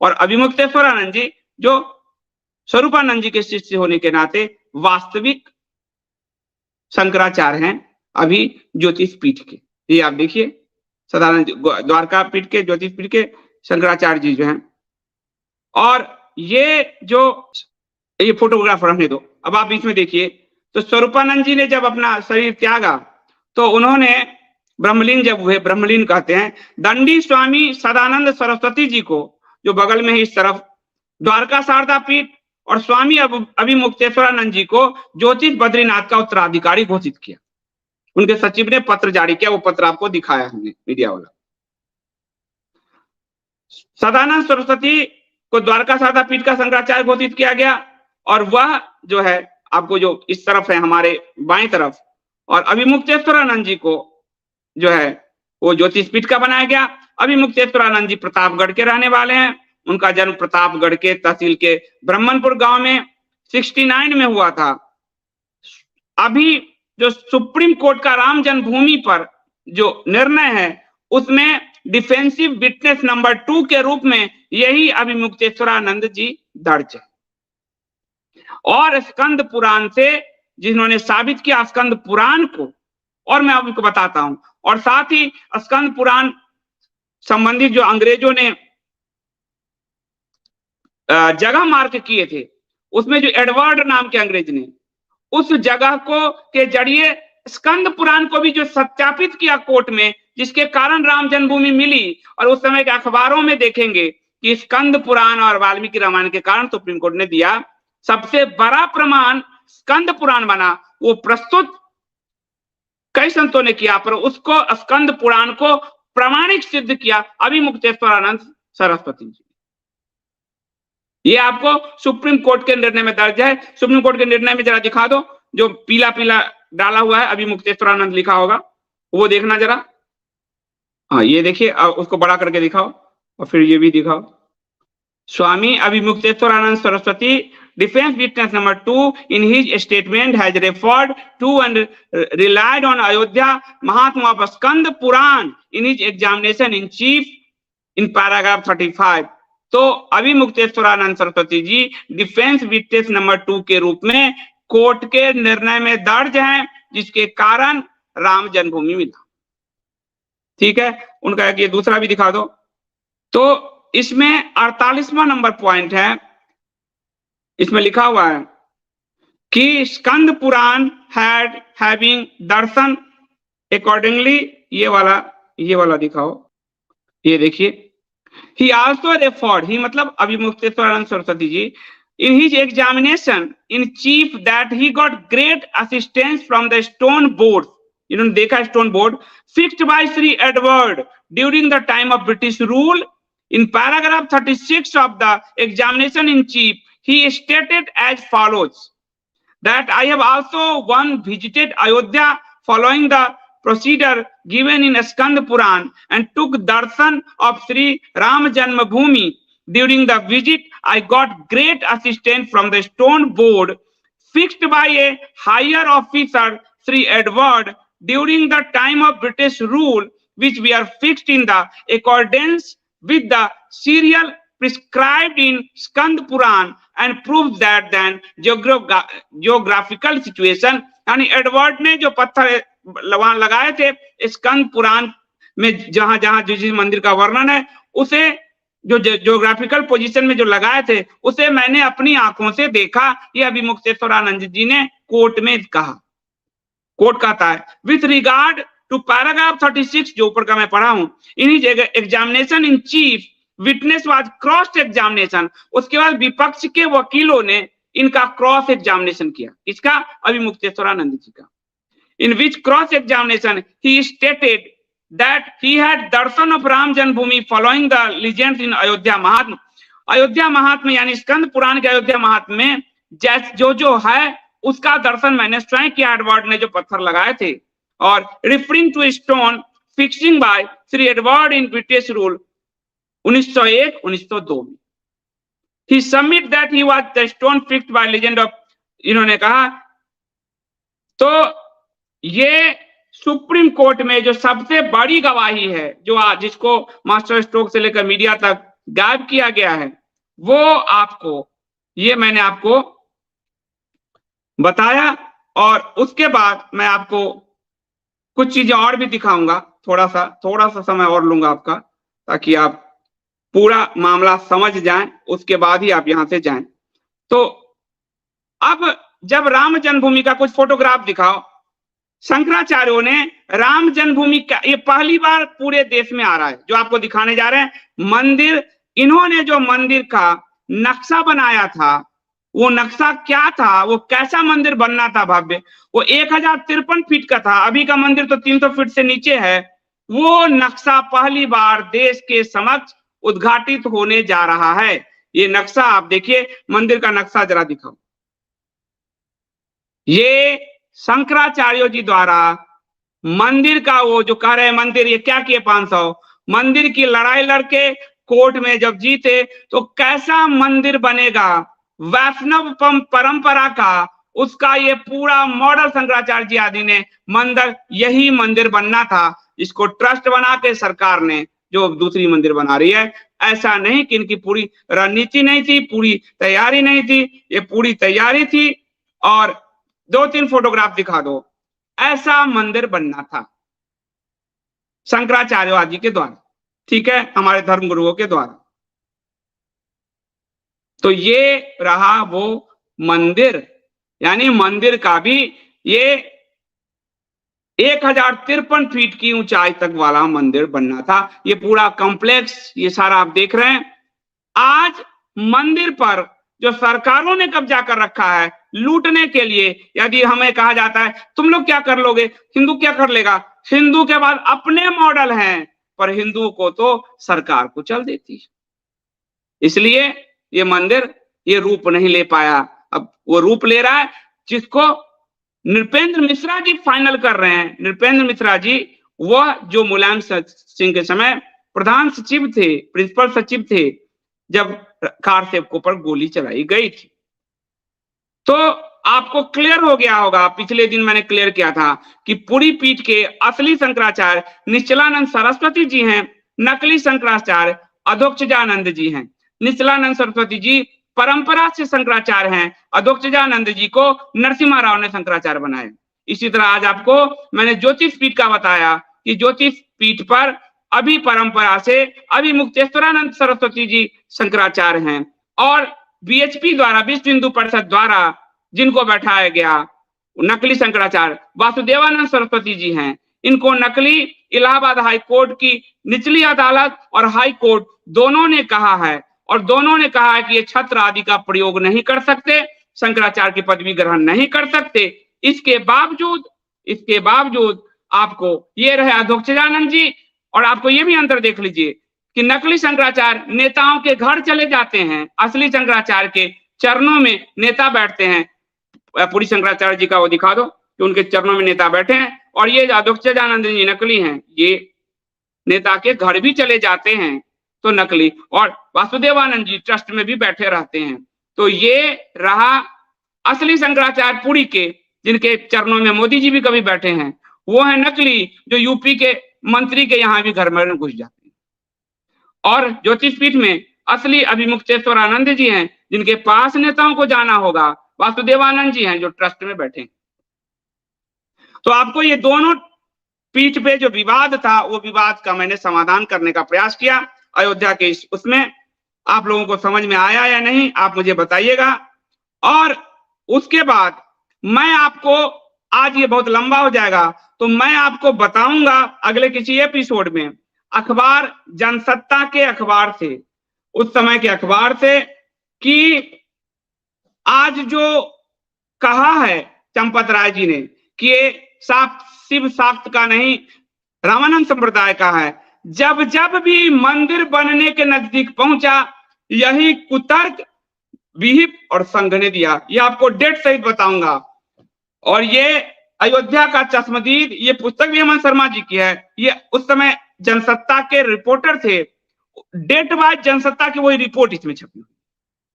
और अभिमुक्तेश्वरानंद जी जो स्वरूपानंद जी के शिष्य होने के नाते वास्तविक शंकराचार्य हैं, अभी ज्योतिष पीठ के। ये आप देखिए सदानंद द्वारका पीठ के, ज्योतिष पीठ के शंकराचार्य जी जो हैं। और ये जो ये फोटोग्राफ रहने दो, अब आप इसमें देखिए। तो स्वरूपानंद जी ने जब अपना शरीर त्यागा, तो उन्होंने ब्रह्मलीन जब हुए, ब्रह्मलीन कहते हैं, दंडी स्वामी सदानंद सरस्वती जी को, जो बगल में ही इस तरफ द्वारका शारदा पीठ, और स्वामी अभिमुक्तेश्वरानंद जी को ज्योतिष बद्रीनाथ का उत्तराधिकारी घोषित किया। उनके सचिव ने पत्र जारी किया, वो पत्र आपको दिखाया हमने मीडिया वाला। सदानंद सरस्वती को द्वारका शारदा पीठ का शंकराचार्य घोषित किया गया, और वह जो है आपको जो इस तरफ है हमारे बाएं तरफ, और अभिमुक्तेश्वरानंद जी को जो है वो ज्योतिष पीठ का बनाया गया। अभिमुक्तेश्वरानंद जी प्रतापगढ़ के रहने वाले हैं। उनका जन्म प्रतापगढ़ के तहसील के ब्रह्मनपुर गांव में 69 में हुआ था। अभी जो सुप्रीम कोर्ट का राम जन्मभूमि पर जो निर्णय है, उसमें डिफेंसिव विटनेस नंबर 2 के रूप में यही अभिमुक्तेश्वरानंद जी दर्ज है। और स्कंद पुराण से जिन्होंने साबित किया स्कंद पुराण को, और मैं आपको बताता हूं, और साथ ही स्कंद पुराण संबंधित जो अंग्रेजों ने जगह मार्क किए थे, उसमें जो एडवर्ड नाम के अंग्रेज ने उस जगह को के जरिए स्कंद पुराण को भी जो सत्यापित किया कोर्ट में, जिसके कारण राम जन्मभूमि मिली। और उस समय के अखबारों में देखेंगे कि स्कंद पुराण और वाल्मीकि रामायण के कारण सुप्रीम कोर्ट ने दिया। सबसे बड़ा प्रमाण स्कंद पुराण बना, वो प्रस्तुत कई संतों ने किया, पर उसको स्कंद पुराण को प्रामाणिक सिद्ध किया अभिमुक्तेश्वरानंद सरस्वती जी। ये आपको सुप्रीम कोर्ट के निर्णय में दर्ज है। सुप्रीम कोर्ट के निर्णय में जरा दिखा दो, जो पीला पीला डाला हुआ है अभिमुक्तेश्वरानंद लिखा होगा, वो देखना जरा। हाँ ये देखिए, उसको बड़ा करके दिखाओ, और फिर ये भी दिखाओ। स्वामी Avimukteshwaranand Saraswati, defense witness number 2 in his statement has referred to and relied on Ayodhya Mahatma of Skand Puran in his examination in chief in paragraph 35। तो Avimukteshwaranand Saraswati ji defence witness number 2 के रूप में कोर्ट के निर्णय में दर्ज हैं, जिसके कारण राम जन्मभूमि मिला। ठीक है, उनका ये दूसरा भी दिखा दो। तो इसमें 48वां नंबर पॉइंट है, इसमें लिखा हुआ है कि Skanda Purana had having Darshan accordingly, ये वाला दिखाओ, ये देखिए। He also referred, he मतलब Avimukteshwaranand Saraswati ji, in his examination in chief that he got great assistance from the stone board, इन्होंने देखा stone board fixed by Sri Edward during the time of British rule. In paragraph 36 of the examination in chief, he stated as follows that I have also one visited Ayodhya following the procedure given in Skand Puran and took darshan of Sri Ram Janmabhoomi. During the visit, I got great assistance from the stone board fixed by a higher officer, Sri Edward, during the time of British rule, which we are fixed in the accordance with the serial prescribed in Skand Puran and proves that then geographical situation, यानी Edward ने जो पत्थर वहां लगाए थे स्कंद पुराण में, जहां जहां जिस मंदिर का वर्णन है, उसे जो जियोग्राफिकल पोजीशन में जो लगाए थे उसे मैंने अपनी आंखों से देखा। ये अभिमुक्तेश्वरानंद जी ने कोर्ट में कहा। कोर्ट कहता है विथ रिगार्ड टू पैराग्राफ 36 जो ऊपर का मैं पढ़ा हूं, in his examination in chief witness was cross examination, उसके बाद विपक्ष के वकीलों ने इनका क्रॉस एग्जामिनेशन किया, इसका अभिमुक्तेश्वरानंद जी का। In which cross examination he stated that he had darshan of Ram Janmabhoomi following the legends in Ayodhya Mahatmya. Ayodhya महात्म यानी स्कंद पुराण के अयोध्या महात्म में जो है उसका दर्शन मैंने स्वयं किया, एडवर्ड ने जो पत्थर लगाए थे। और referring to stone fixing by Shri Edward in British rule 1901-1902 में, he submit that he was the stone fixed by legend of, इन्होंने कहा। तो ये सुप्रीम कोर्ट में जो सबसे बड़ी गवाही है, जो आज जिसको मास्टर स्ट्रोक से लेकर मीडिया तक गायब किया गया है, वो आपको, ये मैंने आपको बताया। और उसके बाद मैं आपको कुछ चीजें और भी दिखाऊंगा, थोड़ा सा समय और लूंगा आपका, ताकि आप पूरा मामला समझ जाएं, उसके बाद ही आप यहां से जाएं। तो अब जब राम जन्मभूमि का कुछ फोटोग्राफ दिखाओ, शंकराचार्यों ने राम जन्मभूमि का, ये पहली बार पूरे देश में आ रहा है जो आपको दिखाने जा रहे हैं मंदिर। इन्होंने जो मंदिर का नक्शा बनाया था, वो नक्शा क्या था, वो कैसा मंदिर बनना था भव्य, वो 1053 फीट का था। अभी का मंदिर तो 300 फीट से नीचे है। वो नक्शा पहली बार देश के समक्ष उद्घाटित होने जा रहा है। ये नक्शा आप देखिए, मंदिर का नक्शा जरा दिखाओ। ये शंकराचार्य जी द्वारा मंदिर का, वो जो कह रहे हैं मंदिर, ये क्या किए 500 मंदिर की लड़ाई लड़के कोर्ट में जब जीते, तो कैसा मंदिर बनेगा वैष्णव परंपरा का, उसका ये पूरा मॉडल शंकराचार्य जी आदि ने मंदिर, यही मंदिर बनना था। इसको ट्रस्ट बना के सरकार ने जो दूसरी मंदिर बना रही है, ऐसा नहीं कि इनकी पूरी रणनीति नहीं थी, पूरी तैयारी नहीं थी, ये पूरी तैयारी थी। और 2-3 फोटोग्राफ दिखा दो, ऐसा मंदिर बनना था शंकराचार्य आदि के द्वारा, ठीक है, हमारे धर्म गुरुओं के द्वारा। तो ये रहा वो मंदिर, यानी मंदिर का भी ये 1053 फीट की ऊंचाई तक वाला मंदिर बनना था। ये पूरा कॉम्प्लेक्स, ये सारा आप देख रहे हैं। आज मंदिर पर जो सरकारों ने कब्जा कर रखा है लूटने के लिए, यदि हमें कहा जाता है तुम लोग क्या कर लोगे, हिंदू क्या कर लेगा, हिंदू के बाद अपने मॉडल हैं, पर हिंदू को तो सरकार कुचल देती है। इसलिए ये मंदिर ये रूप नहीं ले पाया। अब वो रूप ले रहा है जिसको नृपेंद्र मिश्रा जी फाइनल कर रहे हैं। नृपेंद्र मिश्रा जी, वह जो मुलायम सिंह के समय प्रधान सचिव थे, प्रिंसिपल सचिव थे, जब कार सेवकों पर गोली चलाई गई थी। तो आपको क्लियर हो गया होगा, पिछले दिन मैंने क्लियर किया था कि पूरी पीठ के असली शंकराचार्य निश्चलानंद सरस्वती जी हैं, नकली शंकराचार्य अधोक्षजानंद जी हैं। निश्चलानंद सरस्वती जी परंपरा से शंकराचार्य हैं, अधोक्षजानंद जी को नरसिम्हा राव ने शंकराचार्य बनाया। इसी तरह आज आपको मैंने ज्योतिष पीठ का बताया कि ज्योतिष पीठ पर अभी परंपरा से अभिमुक्तेश्वरानंद सरस्वती जी शंकराचार्य हैं, और बीएचपी द्वारा, विश्व हिंदू परिषद द्वारा जिनको बैठाया गया, नकली शंकराचार्य वासुदेवानंद सरस्वती जी हैं। इनको नकली इलाहाबाद हाई कोर्ट की निचली अदालत और हाई कोर्ट दोनों ने कहा है, और दोनों ने कहा है कि ये छत्र आदि का प्रयोग नहीं कर सकते, शंकराचार्य की पदवी ग्रहण नहीं कर सकते। इसके बावजूद आपको ये रहे अधोक्षजानंद जी, और आपको ये भी अंतर देख लीजिए कि नकली शंकराचार्य नेताओं के घर चले जाते हैं, असली शंकराचार्य के चरणों में नेता बैठते हैं। पूरी शंकराचार्य जी का वो दिखा दो कि उनके चरणों में नेता बैठे हैं, और ये अधोक्षजानंद जी नकली हैं, ये नेता के घर भी चले जाते हैं तो नकली, और वासुदेवानंद जी ट्रस्ट में भी बैठे रहते हैं। तो ये रहा असली शंकराचार्य पुरी के, जिनके चरणों में मोदी जी भी कभी बैठे हैं, वो है नकली जो यूपी के मंत्री के यहाँ भी घर में घुस जाते हैं। और ज्योतिष पीठ में असली अभिमुक्तेश्वर आनंद जी हैं, जिनके पास नेताओं को जाना होगा, वासुदेवानंद जी हैं जो ट्रस्ट में बैठे। तो आपको ये दोनों पीठ पे जो विवाद था, वो विवाद का मैंने समाधान करने का प्रयास किया अयोध्या के उसमें। आप लोगों को समझ में आया या नहीं, आप मुझे बताइएगा। और उसके बाद मैं आपको, आज ये बहुत लंबा हो जाएगा, तो मैं आपको बताऊंगा अगले किसी एपिसोड में अखबार जनसत्ता के अखबार से, उस समय के अखबार से, कि आज जो कहा है चंपत राय जी ने कि ये शिव शाक्त का नहीं, रामानंद संप्रदाय का है। जब जब भी मंदिर बनने के नजदीक पहुंचा, यही कुतर्क विहिप और संघ ने दिया। ये आपको डेट सहित बताऊंगा। और ये अयोध्या का चश्मदीद, ये पुस्तक भी हेमंत शर्मा जी की है। ये उस समय जनसत्ता के रिपोर्टर थे, डेट वाइज जनसत्ता की वही रिपोर्ट इसमें छपी,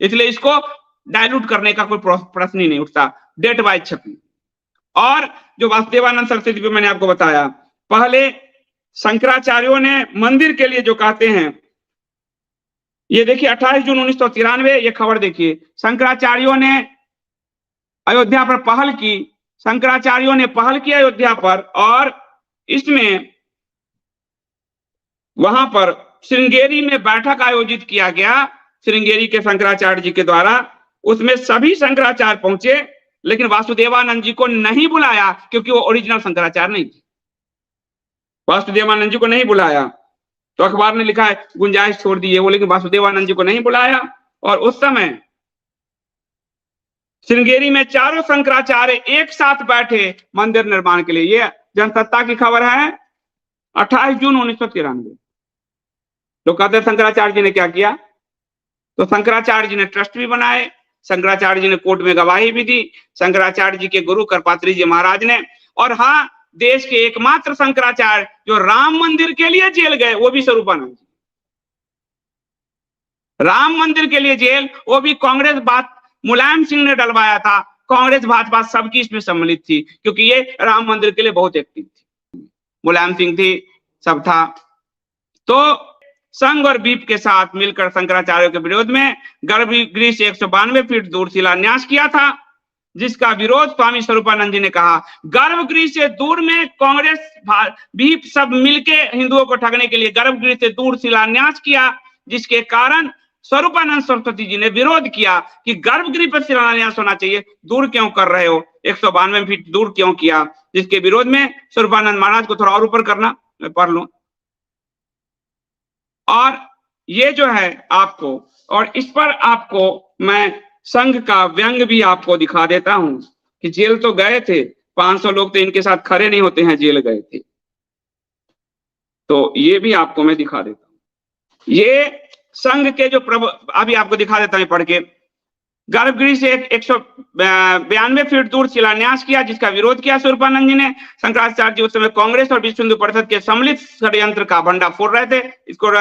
इसलिए इसको डायलूट करने का कोई प्रश्न ही नहीं उठता, डेट वाइज छपी। और जो वासुदेवानंद सरस्वती पे मैंने आपको बताया, पहले शंकराचार्यों ने मंदिर के लिए जो कहते हैं, ये देखिए 28 जून 1993, ये खबर देखिए, शंकराचार्यों ने अयोध्या पर पहल की, शंकराचार्यों ने पहल की अयोध्या पर, और इसमें वहां पर श्रृंगेरी में बैठक आयोजित किया गया, श्रृंगेरी के शंकराचार्य जी के द्वारा। उसमें सभी शंकराचार्य पहुंचे, लेकिन वासुदेवानंद जी को नहीं बुलाया, क्योंकि वो ओरिजिनल शंकराचार्य नहीं थे। वासुदेवानंद जी को नहीं बुलाया, तो अखबार ने लिखा है गुंजाइश छोड़ दी है वो, लेकिन वासुदेवानंद जी को नहीं बुलाया। और उस समय श्रृंगेरी में चारों शंकराचार्य एक साथ बैठे मंदिर निर्माण के लिए। ये जनसत्ता की खबर है 28 जून 1993। तो कहते शंकराचार्य जी ने क्या किया, तो शंकराचार्य जी ने ट्रस्ट भी बनाए, शंकराचार्य जी ने कोर्ट में गवाही भी दी, शंकराचार्य जी के गुरु करपात्री जी महाराज ने। और हाँ, देश के एकमात्र शंकराचार्य जो राम मंदिर के लिए जेल गए, वो भी स्वरूपानंद जी। राम मंदिर के लिए जेल, वो भी कांग्रेस बात मुलायम सिंह ने डलवाया था। कांग्रेस भाजपा सबकी इसमें सम्मिलित थी, क्योंकि ये राम मंदिर के लिए बहुत एक्टिव थी, मुलायम सिंह थी, सब था। तो संघ और बीप के साथ मिलकर शंकराचार्यों के विरोध में गर्भगृह से 192 फीट दूर शिलान्यास किया था, जिसका विरोध स्वामी स्वरूपानंद जी ने कहा। गर्भगृह से दूर में कांग्रेस बीप सब मिलके हिंदुओं को ठगने के लिए गर्भगृह से दूर शिलान्यास किया, जिसके कारण स्वरूपानंद सरस्वती जी ने विरोध किया कि गर्भगृह पर शिलान्यास होना चाहिए, दूर क्यों कर रहे हो, 192 फीट दूर क्यों किया। जिसके विरोध में स्वरूपानंद महाराज को थोड़ा और ऊपर करना, मैं पढ़ लूं। और ये जो है आपको, और इस पर आपको मैं संघ का व्यंग भी आपको दिखा देता हूं कि जेल तो गए थे, 500 लोग तो इनके साथ खड़े नहीं होते हैं, जेल गए थे। तो ये भी आपको मैं दिखा देता हूं। ये संघ के जो अभी आपको दिखा देता हूं पढ़ के। गर्भगृह से 192 फीट दूर शिलान्यास किया, जिसका विरोध किया स्वरूपानंद जी ने। शंकराचार्य जी उस समय कांग्रेस और विश्व हिंदू परिषद के सम्मिलित षड्यंत्र का भंडा फोड़ रहे थे, इसको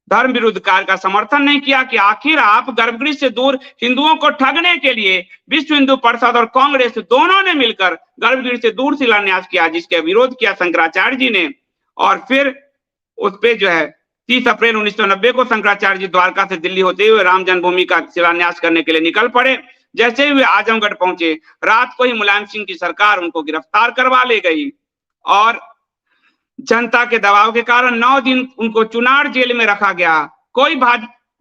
धर्म विरुद्ध कार्य का समर्थन नहीं किया कि आखिर आप गर्भगृह से दूर हिंदुओं को ठगने के लिए विश्व हिंदू परिषद और कांग्रेस दोनों ने मिलकर गर्भगृह से दूर शिलान्यास किया, जिसका विरोध किया शंकराचार्य जी ने। और फिर उस पे जो है 30 अप्रैल 1990 को शंकराचार्य जी द्वारका से दिल्ली होते हुए राम जन्मभूमि का शिलान्यास करने के लिए निकल पड़े। जैसे ही वे आजमगढ़ पहुंचे, रात को ही मुलायम सिंह की सरकार उनको गिरफ्तार करवा ले गई, और जनता के दबाव के कारण 9 दिन उनको चुनार जेल में रखा गया। कोई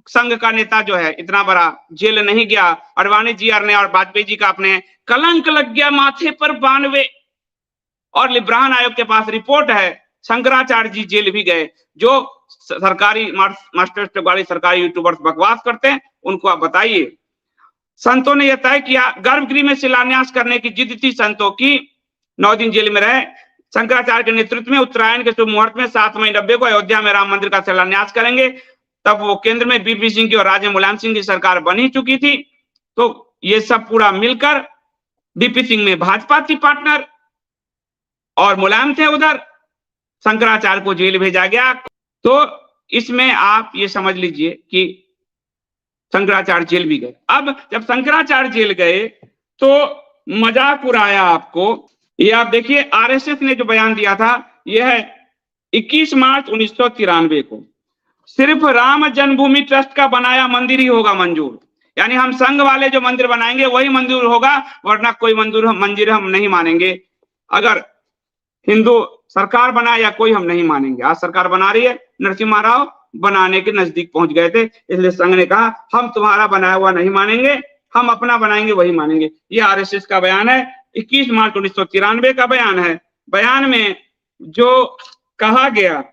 संघ का नेता जो है इतना बड़ा जेल नहीं गया। अडवाणी जी ने और वाजपेयी जी का अपने कलंक लग गया माथे पर 92। और लिब्रान आयोग के पास रिपोर्ट है, शंकराचार्य जी जेल भी गए। जो सरकारी मास्टर वाले सरकारी यूट्यूबर्स बकवास करते हैं उनको आप बताइए। संतों ने यह तय किया, गर्भगृह में शिलान्यास करने की जिद थी संतों की। 9 दिन जेल में रहे। शंकराचार्य के नेतृत्व में उत्तरायण के शुभ मुहूर्त में 7 मई 90 को अयोध्या में राम मंदिर का शिलान्यास करेंगे। तब वो केंद्र में बीपी सिंह की और राज्य में मुलायम सिंह की सरकार बन ही चुकी थी। तो ये सब पूरा मिलकर बीपी सिंह में भाजपा थी पार्टनर और मुलायम थे उधर। शंकराचार्य को जेल भेजा गया। तो इसमें आप ये समझ लीजिए कि शंकराचार्य जेल भी गए। अब जब शंकराचार्य जेल गए तो मजाक उड़ाया आपको। ये आप देखिए, आरएसएस ने जो बयान दिया था यह है 21 मार्च 1993 को, सिर्फ राम जन्मभूमि ट्रस्ट का बनाया मंदिर ही होगा मंजूर। यानी हम संघ वाले जो मंदिर बनाएंगे वही मंजूर होगा, वरना कोई मंदिर हम नहीं मानेंगे। अगर हिंदू सरकार बनाए या कोई, हम नहीं मानेंगे। आज सरकार बना रही है, नरसिम्हा राव बनाने के नजदीक पहुंच गए थे, इसलिए संघ ने कहा हम तुम्हारा बनाया हुआ नहीं मानेंगे, हम अपना बनाएंगे वही मानेंगे। ये आरएसएस का बयान है, 21 मार्च 1993 का बयान है। बयान में जो कहा गया,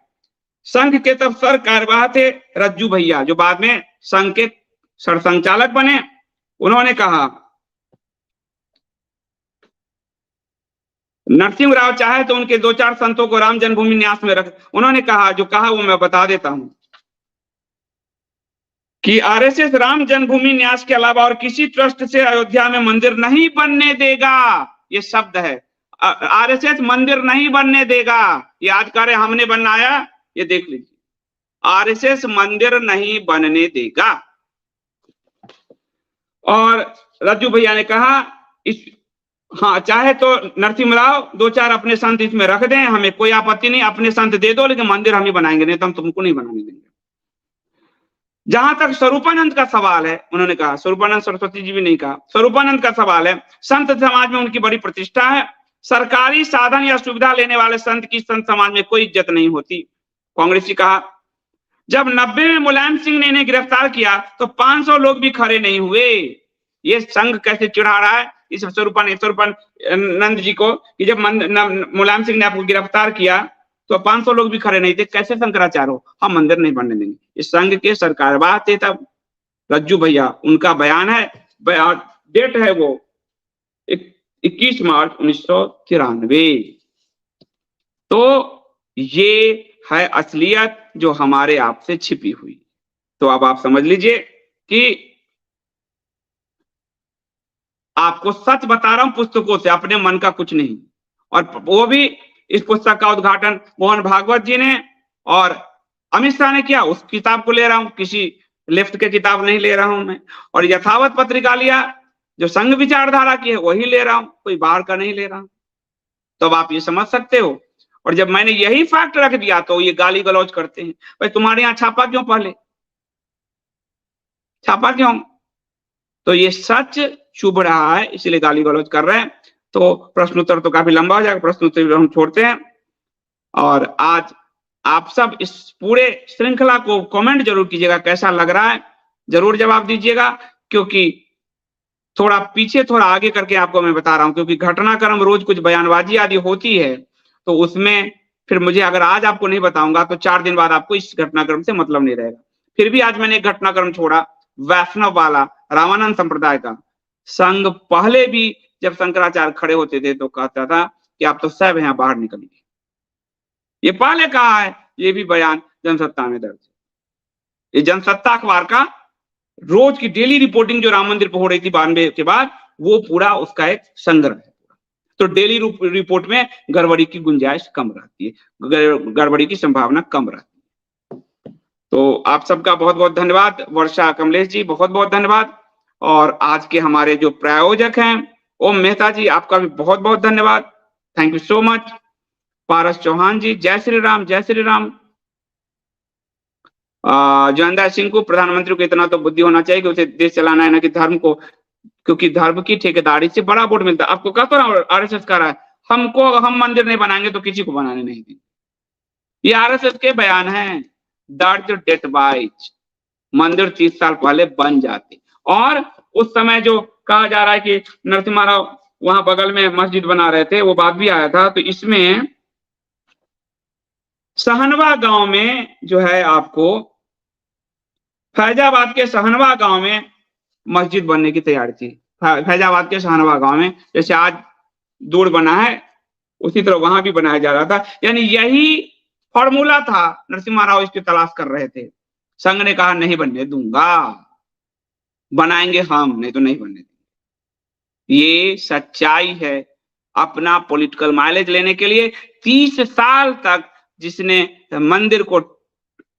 संघ के तब सर कार्यवाह थे रज्जू भैया, जो बाद में संघ के सरसंघचालक बने। उन्होंने कहा नरसिंह राव चाहे तो उनके 2-4 संतों को राम जन्मभूमि न्यास में रख। उन्होंने कहा, जो कहा वो मैं बता देता हूं कि आरएसएस राम जन्मभूमि न्यास के अलावा और किसी ट्रस्ट से अयोध्या में मंदिर नहीं बनने देगा। ये शब्द है, आरएसएस मंदिर नहीं बनने देगा। ये आज कह रहे हमने बनाया, ये देख लीजिए, आरएसएस मंदिर नहीं बनने देगा। और रज्जू भैया ने कहा हाँ, चाहे तो नरसिम्हा राव 2-4 अपने संत इसमें रख दें, हमें कोई आपत्ति नहीं, अपने संत दे दो, लेकिन मंदिर हम ही बनाएंगे, नहीं तो हम तुमको नहीं बनाने देंगे। जहां तक स्वरूपानंद का सवाल है, उन्होंने कहा, स्वरूपानंद सरस्वती जी भी नहीं कहा, स्वरूपानंद का सवाल है, संत समाज में उनकी बड़ी प्रतिष्ठा है, सरकारी साधन या सुविधा लेने वाले संत की संत समाज में कोई इज्जत नहीं होती। कांग्रेसी कहा, जब 90 में मुलायम सिंह ने इन्हें गिरफ्तार किया तो 500 लोग भी खड़े नहीं हुए। ये संघ कैसे चिढ़ा रहा है इस स्वरूपानंद जी को कि जब मुलायम सिंह ने आपको गिरफ्तार किया तो 500 लोग भी खड़े नहीं थे, कैसे शंकराचार्य हो, हम मंदिर नहीं बनने देंगे। इस संघ के सरकारवाह थे तब रज्जू भैया, उनका बयान है, डेट है वो 21 मार्च 1993। तो ये है असलियत जो हमारे आपसे छिपी हुई। तो अब आप समझ लीजिए कि आपको सच बता रहा हूं पुस्तकों से, अपने मन का कुछ नहीं। और वो भी इस पुस्तक का उद्घाटन मोहन भागवत जी ने और अमित शाह ने किया, उस किताब को ले रहा हूं, किसी लेफ्ट के किताब नहीं ले रहा हूं मैं। और यथावत पत्रिका लिया, जो संघ विचारधारा की है वही ले रहा हूं, कोई बाहर का नहीं ले रहा हूं। तो अब आप ये समझ सकते हो। और जब मैंने यही फैक्ट रख दिया तो ये गाली गलौज करते हैं, भाई तुम्हारे यहाँ छापा क्यों, पहले छापा क्यों? तो ये सच चुभ रहा है, इसलिए गाली गलौज कर रहे हैं। तो प्रश्नोत्तर तो काफी लंबा हो जाएगा, प्रश्नोत्तर हम छोड़ते हैं। और आज आप सब इस पूरे श्रृंखला को कमेंट जरूर कीजिएगा, कैसा लग रहा है जरूर जवाब दीजिएगा, क्योंकि थोड़ा पीछे थोड़ा आगे करके आपको मैं बता रहा हूं, क्योंकि घटनाक्रम रोज कुछ बयानबाजी आदि होती है, तो उसमें फिर मुझे अगर आज आपको नहीं बताऊंगा तो 4 दिन बाद आपको इस घटनाक्रम से मतलब नहीं रहेगा। फिर भी आज मैंने एक घटनाक्रम छोड़ा, वैष्णव वाला, रामानंद संप्रदाय का। संघ पहले भी जब शंकराचार्य खड़े होते थे तो कहता था कि आप तो सब यहाँ बाहर निकलिए, ये पहले कहा है, ये भी बयान जनसत्ता में दर्ज है। ये जनसत्ता अखबार का रोज की डेली रिपोर्टिंग जो राम मंदिर पर हो रही थी 92 के बाद, वो पूरा उसका एक संग्रह है। तो डेली रिपोर्ट में गड़बड़ी की गुंजाइश कम रहती है, गड़बड़ी की संभावना कम रहती है। तो आप सबका बहुत बहुत धन्यवाद। वर्षा कमलेश जी बहुत बहुत धन्यवाद। और आज के हमारे जो प्रायोजक हैं ओम मेहता जी, आपका भी बहुत बहुत धन्यवाद, थैंक यू सो मच। पारस चौहान जी, जय श्री राम, जय श्री राम। जयंदा सिंह को, प्रधानमंत्री को इतना तो बुद्धि होना चाहिए कि उसे देश चलाना है, ना कि धर्म को, क्योंकि धर्म की ठेकेदारी से बड़ा वोट मिलता है। आपको कहता हूं आरएसएस कह रहा है हमको, हम मंदिर नहीं बनाएंगे तो किसी को बनाने नहीं देंगे। ये आरएसएस के बयान हैं, दर्ज डेट वाइज। मंदिर 30 साल पहले बन जाते। और उस समय जो कहा जा रहा है कि नरसिम्हा राव वहां बगल में मस्जिद बना रहे थे, वो बात भी आया था। तो इसमें सहनवा गांव में जो है आपको, फैजाबाद के सहनवा गांव में मस्जिद बनने की तैयारी थी। फैजाबाद के सहनवा गांव में, जैसे आज दूर बना है उसी तरह वहां भी बनाया जा रहा था। यानी यही फॉर्मूला था, नरसिम्हा राव इसकी तलाश कर रहे थे। संघ ने कहा नहीं बनने दूंगा, बनाएंगे हम, नहीं तो नहीं बनने देंगे। ये सच्चाई है। अपना पॉलिटिकल माइलेज लेने के लिए 30 साल तक जिसने मंदिर को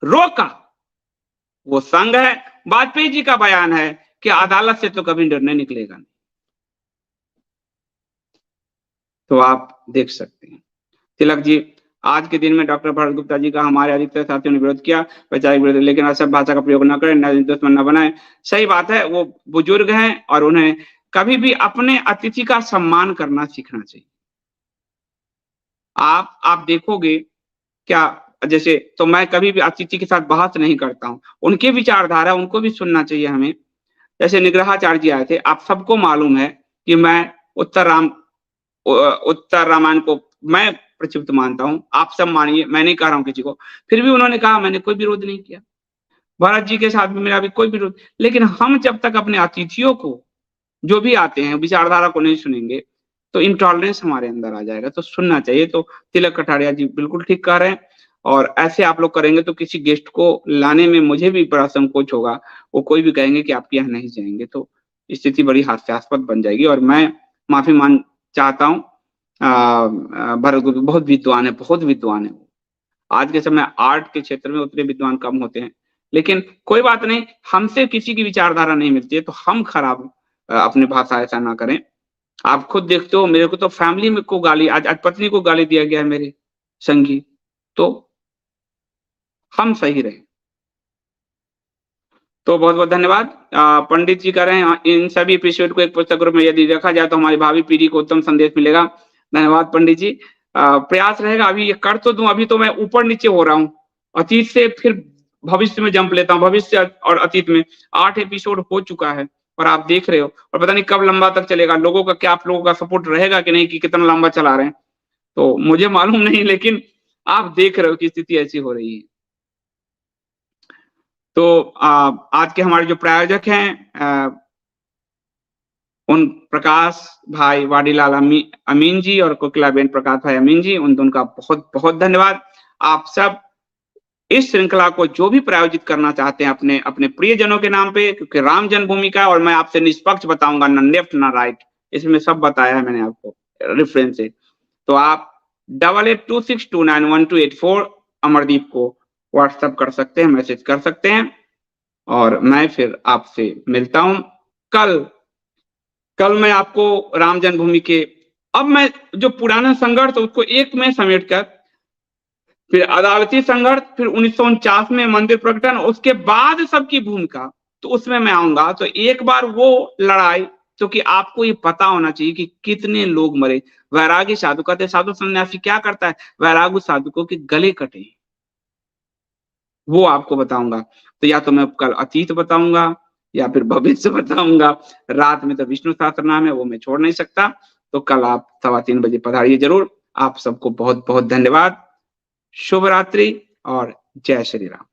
रोका वो संघ है। वाजपेयी जी का बयान है कि अदालत से तो कभी निर्णय निकलेगा नहीं। तो आप देख सकते हैं। तिलक जी, आज के दिन में डॉक्टर भरत गुप्ता जी का हमारे अधिकतर साथियों ने विरोध किया, वैचारिक विरोध, लेकिन असभ्य भाषा का प्रयोग न करें, न दुश्मन न बनाए। सही बात है, वो बुजुर्ग हैं और उन्हें कभी भी अपने अतिथि का सम्मान करना सीखना चाहिए। आप देखोगे क्या, जैसे तो मैं कभी भी अतिथि के साथ बहस नहीं करता हूँ, उनके विचारधारा उनको भी सुनना चाहिए हमें। जैसे निग्रहाचार्य जी आए थे, आप सबको मालूम है कि मैं उत्तर रामायण को मैं प्रक्षिप्त मानता हूँ, आप सब मानिए, मैं नहीं कह रहा हूँ किसी को। फिर भी उन्होंने कहा, मैंने कोई विरोध नहीं किया। भरत जी के साथ भी मेरा भी कोई विरोध। लेकिन हम जब तक अपने अतिथियों को, जो भी आते हैं, विचारधारा को नहीं सुनेंगे तो इंटॉलरेंस हमारे अंदर आ जाएगा। तो सुनना चाहिए। तो तिलक कटारिया जी बिल्कुल ठीक कह रहे हैं। और ऐसे आप लोग करेंगे तो किसी गेस्ट को लाने में मुझे भी बड़ा संकोच होगा। वो कोई भी कहेंगे कि आपके यहाँ नहीं जाएंगे, तो स्थिति बड़ी हास्यास्पद बन जाएगी। और मैं माफी मान चाहता हूँ। भरत गुप्ता बहुत विद्वान है, बहुत विद्वान है। आज के समय आर्ट के क्षेत्र में उतने विद्वान कम होते हैं, लेकिन कोई बात नहीं, हमसे किसी की विचारधारा नहीं मिलती है तो हम खराब अपनी भाषा ऐसा ना करें। आप खुद देखते हो, मेरे को तो फैमिली में को गाली, आज पत्नी को गाली दिया गया है मेरे संगी। तो हम सही रहे। तो बहुत बहुत धन्यवाद। पंडित जी कह रहे हैं इन सभी एपिसोड को एक पुस्तक रूप में यदि रखा जाए तो हमारी भावी पीढ़ी को उत्तम संदेश मिलेगा। धन्यवाद पंडित जी। प्रयास रहेगा। अभी ये कर तो दूं, अभी तो मैं ऊपर नीचे हो रहा हूँ, अतीत से फिर भविष्य में जंप लेता हूँ, भविष्य और अतीत में 8 एपिसोड हो चुका है और आप देख रहे हो। और पता नहीं कब लंबा तक चलेगा, लोगों का क्या, आप लोगों का सपोर्ट रहेगा कि नहीं, कि कितना लंबा चला रहे हैं तो मुझे मालूम नहीं, लेकिन आप देख रहे हो कि स्थिति ऐसी हो रही है। तो आज के हमारे जो प्रायोजक हैं उन प्रकाश भाई वाडीलाल अमीन जी और कोकिलाबेन प्रकाश भाई अमीन जी, उन दोनों का बहुत बहुत धन्यवाद। आप सब इस श्रृंखला को जो भी प्रायोजित करना चाहते हैं अपने अपने प्रियजनों के नाम पे, क्योंकि राम जन्मभूमि का, और मैं आपसे निष्पक्ष बताऊंगा, ना लेफ्ट ना राइट, इसमें सब बताया है मैंने आपको रेफरेंस से। तो आप 8826291284 अमरदीप को व्हाट्सएप कर सकते हैं, मैसेज कर सकते हैं। और मैं फिर आपसे मिलता हूं कल मैं आपको राम जन्मभूमि के, अब मैं जो पुराना संघर्ष उसको एक में समेट कर, फिर अदालती संघर्ष, फिर 1949 में मंदिर प्रकटन, उसके बाद सबकी भूमिका, तो उसमें मैं आऊंगा। तो एक बार वो लड़ाई, तो कि आपको ये पता होना चाहिए कि कितने लोग मरे। वैरागी साधु कहते, साधु सन्यासी क्या करता है, वैरागु साधुकों के गले कटे, वो आपको बताऊंगा। तो या तो मैं कल अतीत बताऊंगा या फिर भविष्य बताऊंगा। रात में तो विष्णु सहस्त्र नाम है, वो मैं छोड़ नहीं सकता। तो कल आप 3:15 बजे पधारिए जरूर। आप सबको बहुत बहुत धन्यवाद। शुभ रात्रि और जय श्री राम।